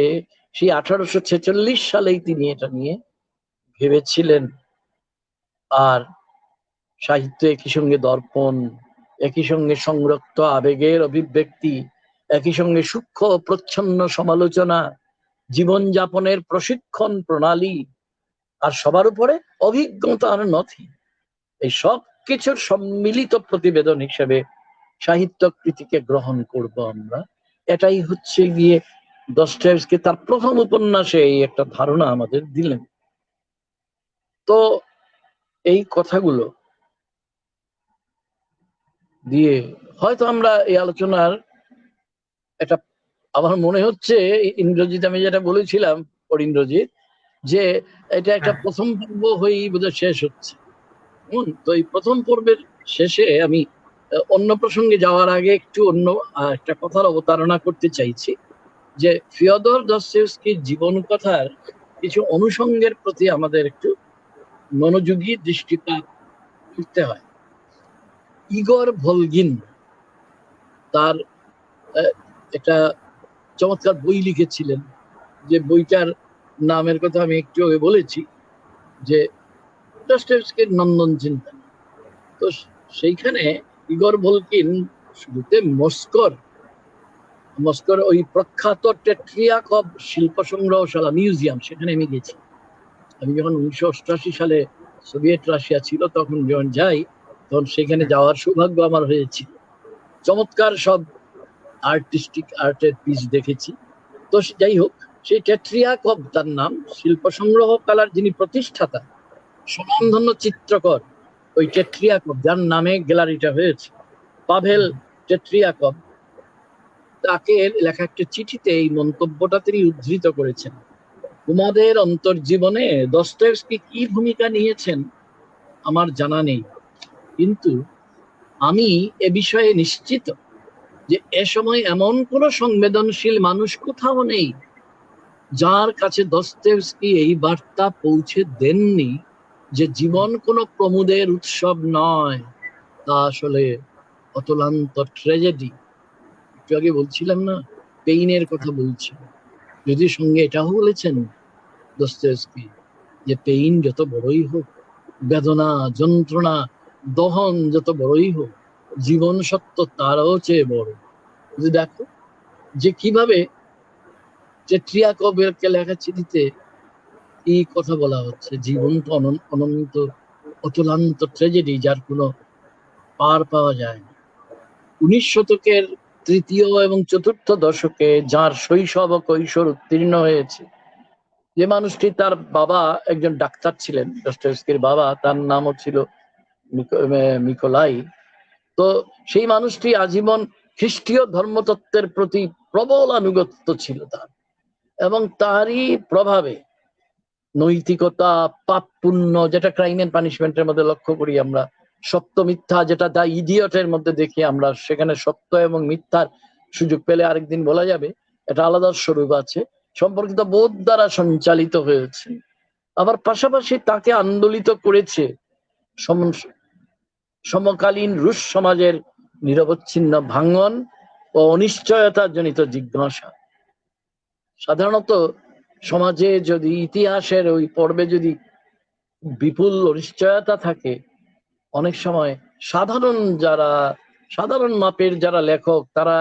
সেই 1846 সালেই তিনি এটা নিয়ে ভেবেছিলেন। আর সাহিত্য একই সঙ্গে দর্পণ, একই সঙ্গে সংরক্ত আবেগের অভিব্যক্তি, একই সঙ্গে সূক্ষ্ম প্রচ্ছন্ন সমালোচনা, জীবনযাপনের প্রশিক্ষণ প্রণালী, আর সবার উপরে অভিজ্ঞতার নথি। এই সব কিছুর সম্মিলিত প্রতিবেদন হিসেবে সাহিত্য কৃতিকে গ্রহণ করব আমরা। এটাই হচ্ছে গিয়ে দস্তয়েভস্কি তার প্রথম উপন্যাসে এই একটা ধারণা আমাদের দিলেন। তো এই কথাগুলো দিয়ে হয়তো আমরা এই আলোচনার এটা, আমার মনে হচ্ছে ইন্দ্রজিৎ, আমি যেটা বলেছিলাম ইন্দ্রজিৎ, যে এটা একটা প্রথম পর্ব হয়েই বোধহয় শেষ হচ্ছে। তো এই প্রথম পর্বের শেষে আমি অন্য প্রসঙ্গে যাওয়ার আগে একটু অন্য একটা কথার অবতারণা করতে চাইছি, যে ফিওদর দস্তয়েভস্কির জীবন কথার কিছু অনুষঙ্গের প্রতি আমাদের একটু মনোযোগী দৃষ্টিপাত করতে হয়। ইগর ভলগিন তার একটা চমৎকার বই লিখেছিলেন, যে বইটার নামের কথা আমি একটু আগে বলেছি, যে দস্তয়েভস্কির নন্দন চিন্তা। তো সেইখানে ইগর ভলকিন শুরুতে মস্কোর ওই প্রখ্যাত টেট্রিয়াকভ শিল্প সংগ্রহশালা মিউজিয়াম, সেখানে আমি গেছি। আমি যখন 1988 সালে সোভিয়েত রাশিয়া ছিল তখন যখন যাই, তখন সেখানে যাওয়ার সৌভাগ্য আমার হয়েছে। চমৎকার সব আর্টের পিস দেখেছি। তো যাই হোক, সেই টেট্রিয়াকভ তার নাম, শিল্প সংগ্রহ কলার যিনি প্রতিষ্ঠাতা, স্বনামধন্য চিত্রকর ওই টেট্রিয়াকভ, যার নামে গ্যালারিটা হয়েছে, পাভেল টেট্রিয়াকভ, তাকে লেখা একটা চিঠিতে এই মন্তব্যটা তিনি উদ্ধৃত করেছেন। তোমাদের অন্তর্জীবনে দস্তয়েভস্কি কি ভূমিকা নিয়েছেন আমার জানা নেই, কিন্তু আমি এ বিষয়ে নিশ্চিত যে এ সময় এমন কোন সংবেদনশীল মানুষ কোথাও নেই যার কাছে দস্তয়েভস্কি এই বার্তা পৌঁছে দেননি যে জীবন কোনো প্রমোদের উৎসব নয়, তা আসলে অতলান্ত ট্র্যাজেডি। একটু আগে বলছিলাম না, পেইনের কথা বলছি, যদি সঙ্গে এটাও বলেছেন দস্তয়েভস্কি যে পেইন যত বড়ই হোক, বেদনা, যন্ত্রণা, দহন যত বড়ই হোক, জীবন সত্য তারও চেয়ে বড়। যদি দেখো যে কিভাবে টেট্রিয়াকভকে লেখা চিঠিতে এই কথা বলা হচ্ছে, জীবন তো অনন্ত অতুলান্ত ট্র্যাজেডি, যার কোনো পার পাওয়া যায় না। 19 শতকের তৃতীয় এবং চতুর্থ দশকে যার শৈশব ও কৈশোর উত্তীর্ণ হয়েছে, যে মানুষটি, তার বাবা একজন ডাক্তার ছিলেন, দস্তয়েভস্কির বাবা, তার নামও ছিল মিকোলাই। তো সেই মানুষটি আজীবন খ্রিস্টীয় ধর্মতত্ত্বের প্রতি প্রবল আনুগত্য ছিল তার, এবং তারই প্রভাবে নৈতিকতা, পাপ পুণ্য, যেটা ক্রাইম এন্ড পানিশমেন্টের মধ্যে লক্ষ্য করি আমরা, সত্য মিথ্যা, যেটা দা ইডিয়টের মধ্যে দেখি আমরা, সেখানে সত্য এবং মিথ্যার সুযোগ পেলে আরেকদিন বলা যাবে, এটা আলাদা স্বরূপ আছে, সম্পর্কিত বোধ দ্বারা সঞ্চালিত হয়েছে। আবার পাশাপাশি তাকে আন্দোলিত করেছে সমকালীন রুশ সমাজের নিরবচ্ছিন্ন ভাঙন ও অনিশ্চয়তা জনিত জিজ্ঞাসা। সাধারণত সমাজে যদি ইতিহাসের ওই পর্বে যদি বিপুল অনিশ্চয়তা থাকে, অনেক সময় সাধারণ মাপের যারা লেখক, তারা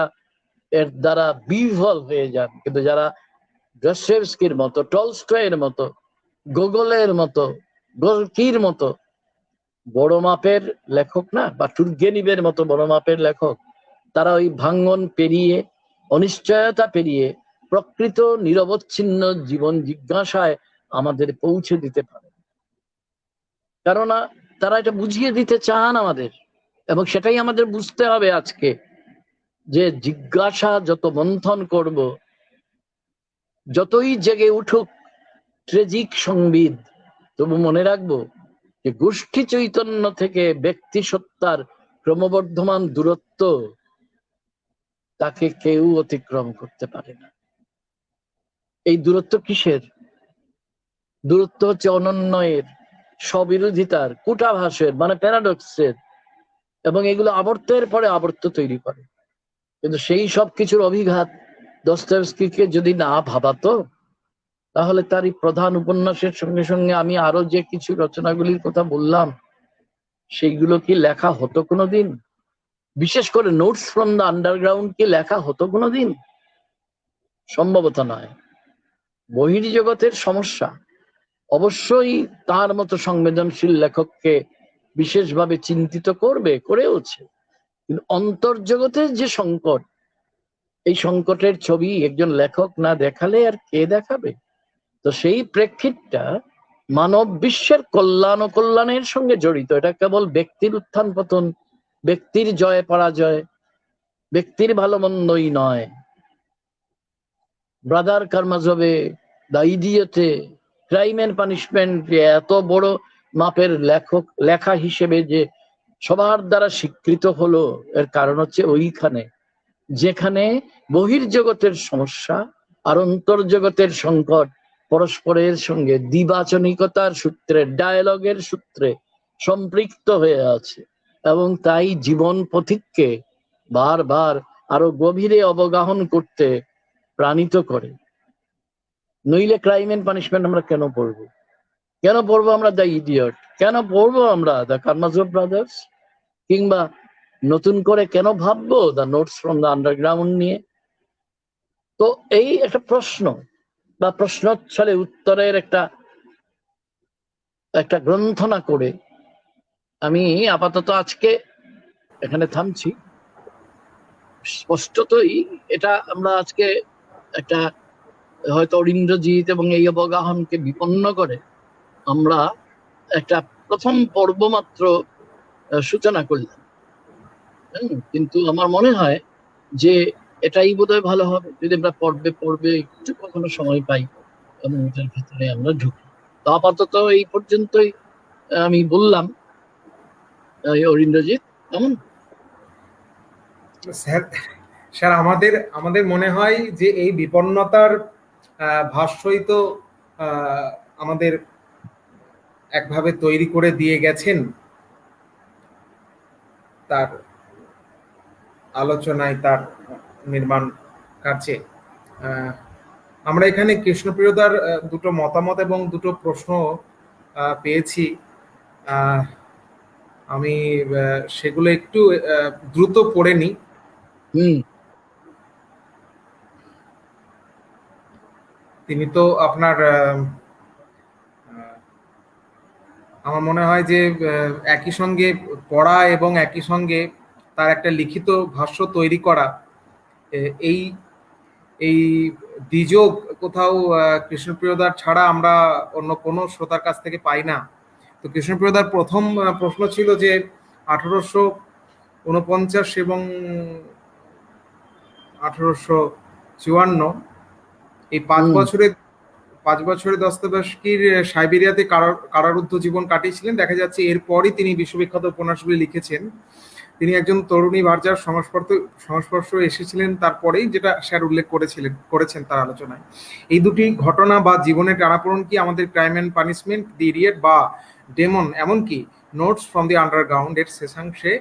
এর দ্বারা বিহ্বল হয়ে যান। কিন্তু যারা দস্তয়েভস্কির মতো, টলস্টয়ের মতো, গোগলের মতো, গোর্কির মতো বড় মাপের লেখক না, বা তুর্গেনিভের মতো বড় মাপের লেখক, তারা ওই ভাঙ্গন পেরিয়ে, অনিশ্চয়তা পেরিয়ে প্রকৃত নিরবচ্ছিন্ন জীবন জিজ্ঞাসায় আমাদের পৌঁছে দিতে পারে। কেননা তারা এটা বুঝিয়ে দিতে চান আমাদের, এবং সেটাই আমাদের বুঝতে হবে আজকে, যে জিজ্ঞাসা যত মন্থন করব, যতই জেগে উঠুক ট্রেজিক সংবিদ, তবু মনে রাখবো যে গোষ্ঠী চৈতন্য থেকে ব্যক্তি সত্তার ক্রমবর্ধমান দূরত্ব, তাকে কেউ অতিক্রম করতে পারে না। এই দূরত্ব কিসের? দূরত্ব হচ্ছে অনন্যের, স্ববিরোধিতার, কূটাভাসের, মানে প্যারাডক্সের, এবং এগুলো আবর্তের পরে আবর্ত তৈরি করে। কিন্তু সেই সব কিছুর অভিঘাত দস্তয়েভস্কিকে যদি না ভাবাতো, তাহলে তার এই প্রধান উপন্যাসের সঙ্গে সঙ্গে আমি আরো যে কিছু রচনাগুলির কথা বললাম, সেইগুলো কি লেখা হতো কোনোদিন? বিশেষ করে নোটস ফ্রম দ্য আন্ডারগ্রাউন্ড কি লেখা হতো কোনোদিন? সম্ভবত নয়। বহির্জগতের সমস্যা অবশ্যই তার মতো সংবেদনশীল লেখককে বিশেষভাবে চিন্তিত করেওছে, কিন্তু অন্তর্জগতের যে সংকট, এই সংকটের ছবি একজন লেখক না দেখালে আর কে দেখাবে? তো সেই প্রেক্ষিতটা মানব বিশ্বের কল্যাণ ও কল্যাণের সঙ্গে জড়িত। এটা কেবল ব্যক্তির উত্থান পতন, ব্যক্তির জয় পরাজয়, ব্যক্তির ভালো মন্দই নয়। ব্রাদার কারমাজভে, দা ইডিয়টে, ক্রাইম এন্ড পানিশমেন্ট এত বড় মাপের লেখা হিসেবে যে সবার দ্বারা স্বীকৃত হলো, এর কারণ হচ্ছে ওইখানে যেখানে বহির্জগতের সমস্যা আর অন্তর্জগতের সংকট পরস্পরের সঙ্গে দ্বিবাচনিকতার সূত্রে, ডায়ালগের সূত্রে সম্পৃক্ত হয়ে আছে, এবং তাই জীবন পথিককে বারবার আরো গভীরে অবগাহন করতে প্রাণিত করে। নইলে ক্রাইম এন্ড পানিশমেন্ট আমরা কেন পড়বো? কেন পড়বো আমরা দ্য ইডিয়ট? কেন পড়বো আমরা দ্য কারমাজভ ব্রাদার্স? কিংবা নতুন করে কেন ভাববো the notes from the underground নিয়ে? তো এই একটা প্রশ্ন বা প্রশ্নোচ্ছলে উত্তরের একটা একটা গ্রন্থনা করে আমি আপাতত আজকে এখানে থামছি। স্পষ্টতই এটা আমরা আজকে একটা হয়তো অরিন্দ্রজিৎ এবং এই অবগাহনকে বিপন্ন করে আমরা একটা প্রথম পর্ব মাত্র সূচনা করলাম। কিন্তু আমার মনে হয় যে এটাই বোধহয় ভালো হবে যদি আমরা পর্বে পর্বে একটু কখনো সময় পাই এবং এটার ভিতরে আমরা ঢুকি। তো আপাতত এই পর্যন্তই আমি বললাম। অরিন্দ্রজিৎ কেমন? স্যার, স্যার আমাদের আমাদের মনে হয় যে এই বিপন্নতার ভাষ্যই তো আমাদের একভাবে তৈরি করে দিয়ে গেছেন তার আলোচনায়, তার নির্মাণ কার্যে। আমরা এখানে কৃষ্ণপ্রিয়দার দুটো মতামত এবং দুটো প্রশ্ন পেয়েছি। আমি সেগুলো একটু দ্রুত পড়ে নিই। তিনি তো আপনার আমার মনে হয় যে একই সঙ্গে পড়া এবং একই সঙ্গে তার একটা লিখিত ভাষ্য তৈরি করা, এই এই দ্বিযোগ কোথাও কৃষ্ণপ্রিয়দার ছাড়া আমরা অন্য কোনো শ্রোতার কাছ থেকে পাই না। তো কৃষ্ণপ্রিয়দার প্রথম প্রশ্ন ছিল যে 1849 এবং 1854 এই 5 বছরে দস্তয়েভস্কির সাইবেরিয়াতে কারারুদ্ধ জীবন কাটিয়েছিলেন। দেখা যাচ্ছে এরপরই তিনি বিশ্ববিখ্যাত উপন্যাসগুলি লিখেছেন। তিনি একজন তরুণী ভার্যার সংস্পর্শ এসেছিলেন তারপরেই, যেটা স্যার উল্লেখ করেছেন তার আলোচনায়। এই দুটি ঘটনা বা জীবনের টানাপোড়েন কি আমাদের crime and punishment, the idiot বা ডেমন, এমনকি নোটস ফ্রম দি আন্ডারগ্রাউন্ড এর শেষাংশে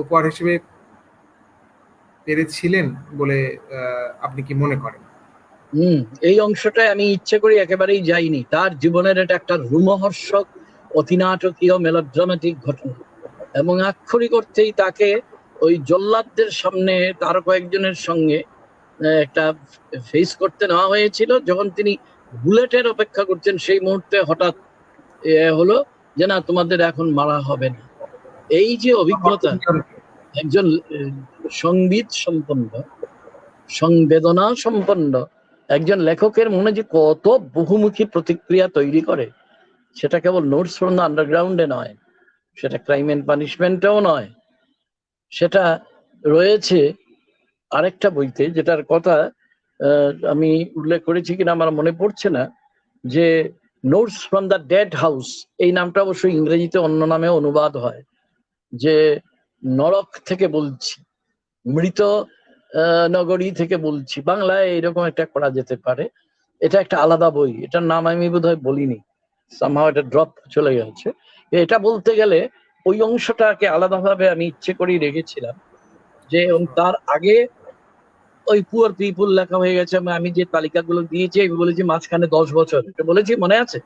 উপহার হিসেবে পেরেছিলেন বলে আপনি কি মনে করেন? এই অংশটায় আমি ইচ্ছে করি একেবারেই যাইনি। তার জীবনের এটা একটা রোমহর্ষক অতিনাটকীয় মেলোড্রামাটিক ঘটনা এবং আক্ষরিক অর্থেই তাকে ওই জল্লাদদের সামনে তার কয়েকজনের সঙ্গে একটা ফেস করতে নেওয়া হয়েছিল। যখন তিনি বুলেটের অপেক্ষা করছেন সেই মুহূর্তে হঠাৎ হলো যে না, তোমাদের এখন মারা হবে না। এই যে অভিজ্ঞতা একজন সংবিদ সম্পন্ন, সংবেদনা সম্পন্ন একজন লেখকের মনে যে কত বহুমুখী প্রতিক্রিয়া তৈরি করে, সেটা কেবল নোটস ফ্রম দ্য আন্ডারগ্রাউন্ডে নয়, সেটা ক্রাইম এন্ড পানিশমেন্টেও নয়, সেটা রয়েছে আরেকটা বইতে যেটার কথা আমি উল্লেখ করেছি কিনা আমার মনে পড়ছে না, যে notes from the dead house, এই নামটা অবশ্য ইংরেজিতে অন্য নামে অনুবাদ হয়, যে নরক থেকে বলছি, মৃত নগরী থেকে বলছি, বাংলায় এরকম একটা করা যেতে পারে। এটা একটা আলাদা বই, এটার নাম আমি বোধহয় বলিনি, সামহাও এটা ড্রপ চলে গেছে। এটা বলতে গেলে ওই অংশটাকে আলাদাভাবে আমি ইচ্ছে করেই রেখেছিলাম, যে তার আগে ওই পুয়ার পিপুল লেখা হয়ে গেছে। আমি যে তালিকাগুলো দিয়েছি আমি বলেছি মাঝখানে 10 বছর, এটা বলেছি মনে আছে,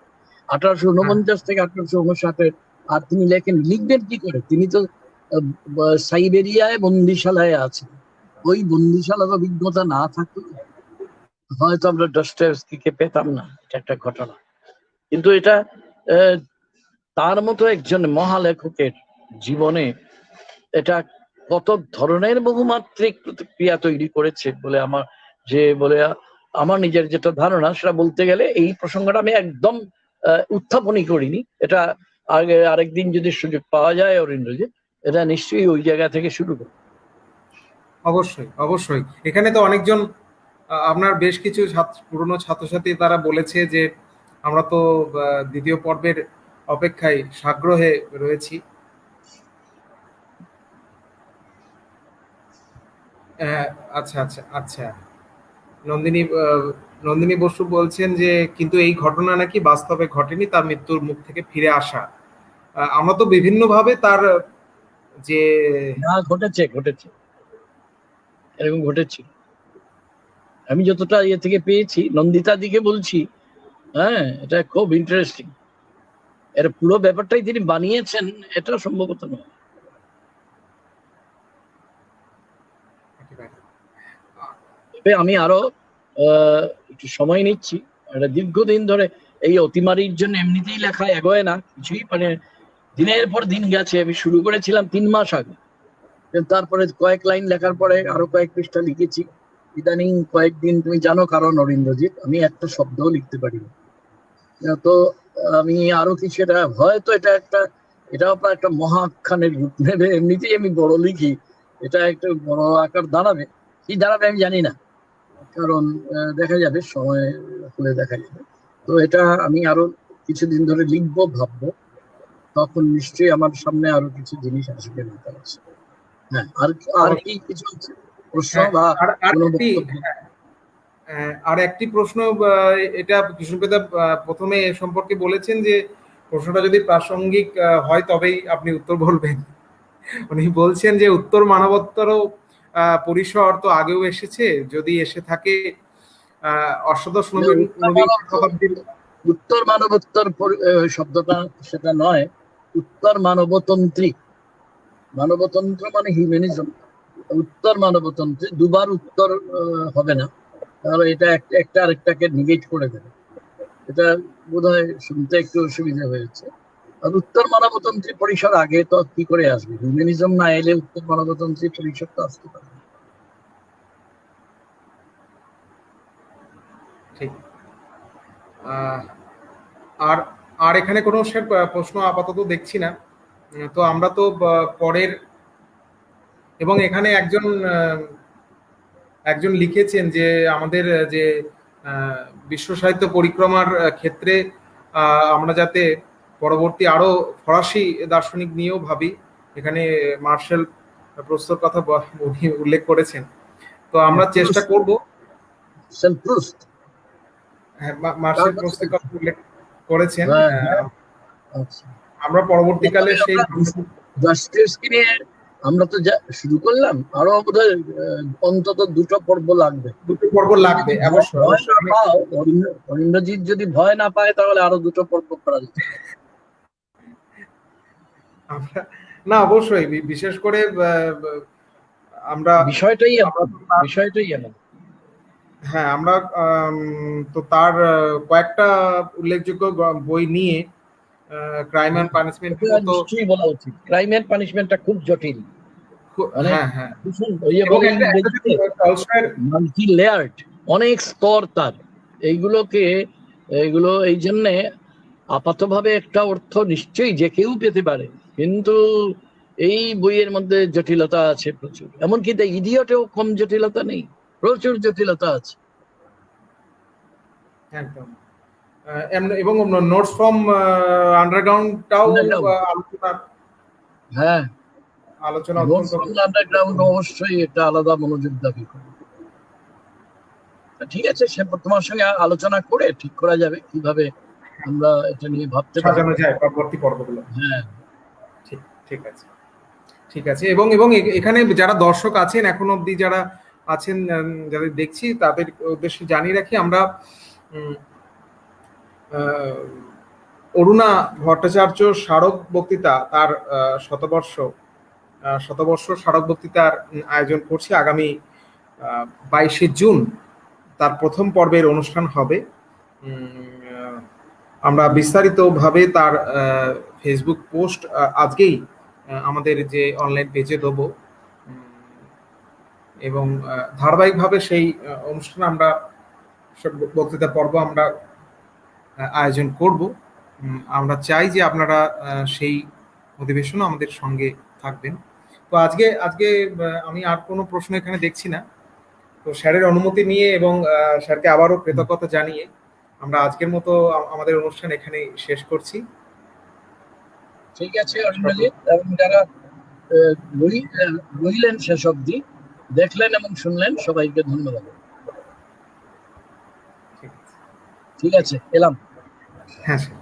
1849 থেকে 1859। আর তিনি লিখবেন কি করে? তিনি তো সাইবেরিয়ায় বন্দিশালায় আছেন। ওই বন্দিশালার অভিজ্ঞতা না থাকলে হয়তো আমরা ডস্টয়েভস্কিকে পেতাম না। এটা একটা ঘটনা। কিন্তু এটা তার মতো একজন মহালেখকের জীবনে এটা কত ধরনের বহুমাত্রিক প্রতিক্রিয়া তৈরি করেছে বলে আমার নিজের যেটা ধারণা, সেটা বলতে গেলে এই প্রসঙ্গটা আমি একদম উত্থাপনই করিনি। এটা আগে আরেকদিন যদি সুযোগ পাওয়া যায় অরিন্দ্রজি, এটা নিশ্চয়ই ওই জায়গা থেকে শুরু করব। অবশ্যই অবশ্যই। এখানে তো অনেকজন আপনার বেশ কিছু পুরনো ছাত্রছাত্রী তারা বলেছে যে আমরা তো দ্বিতীয় পর্বের অপেক্ষায় সাগ্রহে রয়েছি। আচ্ছা আচ্ছা আচ্ছা। নন্দিনী বসু বলছেন যে কিন্তু এই ঘটনা নাকি বাস্তবে ঘটেনি, তার মৃত্যুর মুখ থেকে ফিরে আসা। আমরা তো বিভিন্ন ভাবে তার যে ঘটেছে এরকম ঘটেছে, আমি যতটা ইয়ে থেকে পেয়েছি, নন্দিতা দিকে বলছি। হ্যাঁ, এটা খুব ইন্টারেস্টিং। এর পুরো ব্যাপারটাই তিনি বানিয়েছেন এটা সম্ভবত নয়। তবে আমি আরো একটু সময় নিচ্ছি, এটা দীর্ঘদিন ধরে এই অতিমারির জন্য এমনিতেই লেখা এগোয় না কিছুই, মানে দিনের পর দিন গেছে। আমি শুরু করেছিলাম 3 মাস আগে, তারপরে কয়েক লাইন লেখার পরে আরো কয়েক পৃষ্ঠা লিখেছি। ইদানিং কয়েকদিন, তুমি জানো কারণ অরিন্দ্রজিৎ, আমি একটা শব্দও লিখতে পারি না। তো আমি আরো কিছু, এটা হয়তো এটাও প্রায় একটা মহাখ্যানের রূপ নেবে। এমনিতেই আমি বড় লিখি, এটা একটা বড় আকার দাঁড়াবে, কি দাঁড়াবে আমি জানি না, কারণ দেখা যাবে, সময় হলে দেখা যাবে। তো এটা আমি আরো কিছুদিন ধরে লিখবো, ভাববো, তখন নিশ্চয়ই আমার সামনে আরো কিছু জিনিস আসবে মাথার আছে। হ্যাঁ, আর আর কি কিছু প্রশ্ন হ্যাঁ, বা আর কোনো একটি বক্তব্য? আর একটি প্রশ্ন, এটা কৃষ্ণপ্রতাপ প্রথমে এ সম্পর্কে বলেছেন যে প্রশ্নটা যদি প্রাসঙ্গিক হয় তবেই আপনি উত্তর বলবেন। উনি বলছেন যে উত্তর মানবোত্তর পরিসর তো আগেও এসেছে, যদি এসে থাকে অষ্টাদশ ঊনবিংশ শতাব্দীর। উত্তর মানবোত্তর শব্দটা সেটা নয়, উত্তর মানবতান্ত্রিক। মানবতন্ত্র মানে হিউম্যানিজম। উত্তর মানবতন্ত্রে দুবার উত্তর হবে না, তাহলে এটা একটা আরেকটাকে নিগেট করে দেবে। এটা বোধহয় শুনতে একটু অসুবিধা হয়েছে। আর উত্তর মানবতন্ত্রী পরিসর আগে তো কি করে আসবে? হিউম্যানিজম না এলে উত্তর মানবতন্ত্রী পরিসর তো আসতে পারে। ঠিক। আর আর এখানে কোনো প্রশ্ন আপাতত দেখছি না। তো আমরা তো পরের, এবং এখানে একজন লিখেছেন যে আমাদের যে বিশ্ব সাহিত্য পরিক্রমার ক্ষেত্রে আমরা যাতে পরবর্তী আরো ফরাসি দার্শনিক নিয়েও ভাবি। এখানে মার্শাল প্রুস্তর কথা উনি উল্লেখ করেছেন, তো আমরা চেষ্টা করব। হ্যাঁ, মার্শাল প্রুস্তের কথা উল্লেখ করেছেন। আচ্ছা, আমরা পরবর্তীকালে সেই নিয়ে আমরা তো শুরু করলাম, আরো বোধহয় অন্তত 2টো পর্ব লাগবে। 2টো পর্ব লাগবে অবশ্যই। অরিন্দ্রজিৎ যদি ভয় না পায় তাহলে আরো 2টো পর্ব করা যাবে। আমরা না, অবশ্যই, বিশেষ করে আমরা বিষয়টাই এমন। হ্যাঁ, আমরা তো তার কয়েকটা উল্লেখযোগ্য বই নিয়ে, ক্রাইম অ্যান্ড পানিশমেন্ট নিশ্চয়ই বলা উচিত। ক্রাইম অ্যান্ড পানিশমেন্টটা খুব জটিল। হ্যাঁ হ্যাঁ, মাল্টি লেয়ার্ড, অনেক স্তর তার। এইগুলো এই জন্যে আপাতভাবে একটা অর্থ নিশ্চয়ই যে কেউ পেতে পারে, কিন্তু এই বইয়ের মধ্যে জটিলতা আছে প্রচুর। এমনকি দ্য ইডিয়টেও কম জটিলতা নেই, প্রচুর জটিলতা আছে। একদম। এবং নোটস ফ্রম আন্ডারগ্রাউন্ডটাও আলোচনা আন্ডারগ্রাউন্ড অবশ্যই একটা আলাদা মনোযোগ দাবি করে। ঠিক আছে, সে তোমার সঙ্গে আলোচনা করে ঠিক করা যাবে কিভাবে আমরা এটা নিয়ে ভাবতে সাজানো যায় পরবর্তী পর্বগুলো। হ্যাঁ, ঠিক আছে, ঠিক আছে। এবং এখানে যারা দর্শক আছেন, এখন অবধি যারা আছেন, যাদের দেখছি, তাদের উদ্দেশ্যে জানিয়ে রাখি, আমরা অরুণা ভট্টাচার্য স্মারক বক্তৃতা, তার শতবর্ষ স্মারক বক্তৃতার আয়োজন করছি আগামী 22শে জুন। তার প্রথম পর্বের অনুষ্ঠান হবে। আমরা বিস্তারিতভাবে তার ফেসবুক পোস্ট আজকেই আমাদের যে অনলাইন পেজে দেবো, এবং ধারাবাহিকভাবে সেই অনুষ্ঠান আমরা বক্তৃতা পর্ব আমরা আয়োজন করব। আমরা চাই যে আপনারা সেই অধিবেশনে আমাদের সঙ্গে থাকবেন। তো আজকে আমি আর কোনো প্রশ্ন এখানে দেখছি না। তো স্যারের অনুমতি নিয়ে এবং স্যারকে আবারও কৃতজ্ঞতা জানিয়ে আমরা আজকের মতো আমাদের অনুষ্ঠান এখানেই শেষ করছি। ঠিক আছে অরিন্দ্রজিৎ, এবং যারা বইলেন শেষ অবধি, দেখলেন এবং শুনলেন, সবাইকে ধন্যবাদ। ঠিক আছে, এলাম। হ্যাঁ স্যার।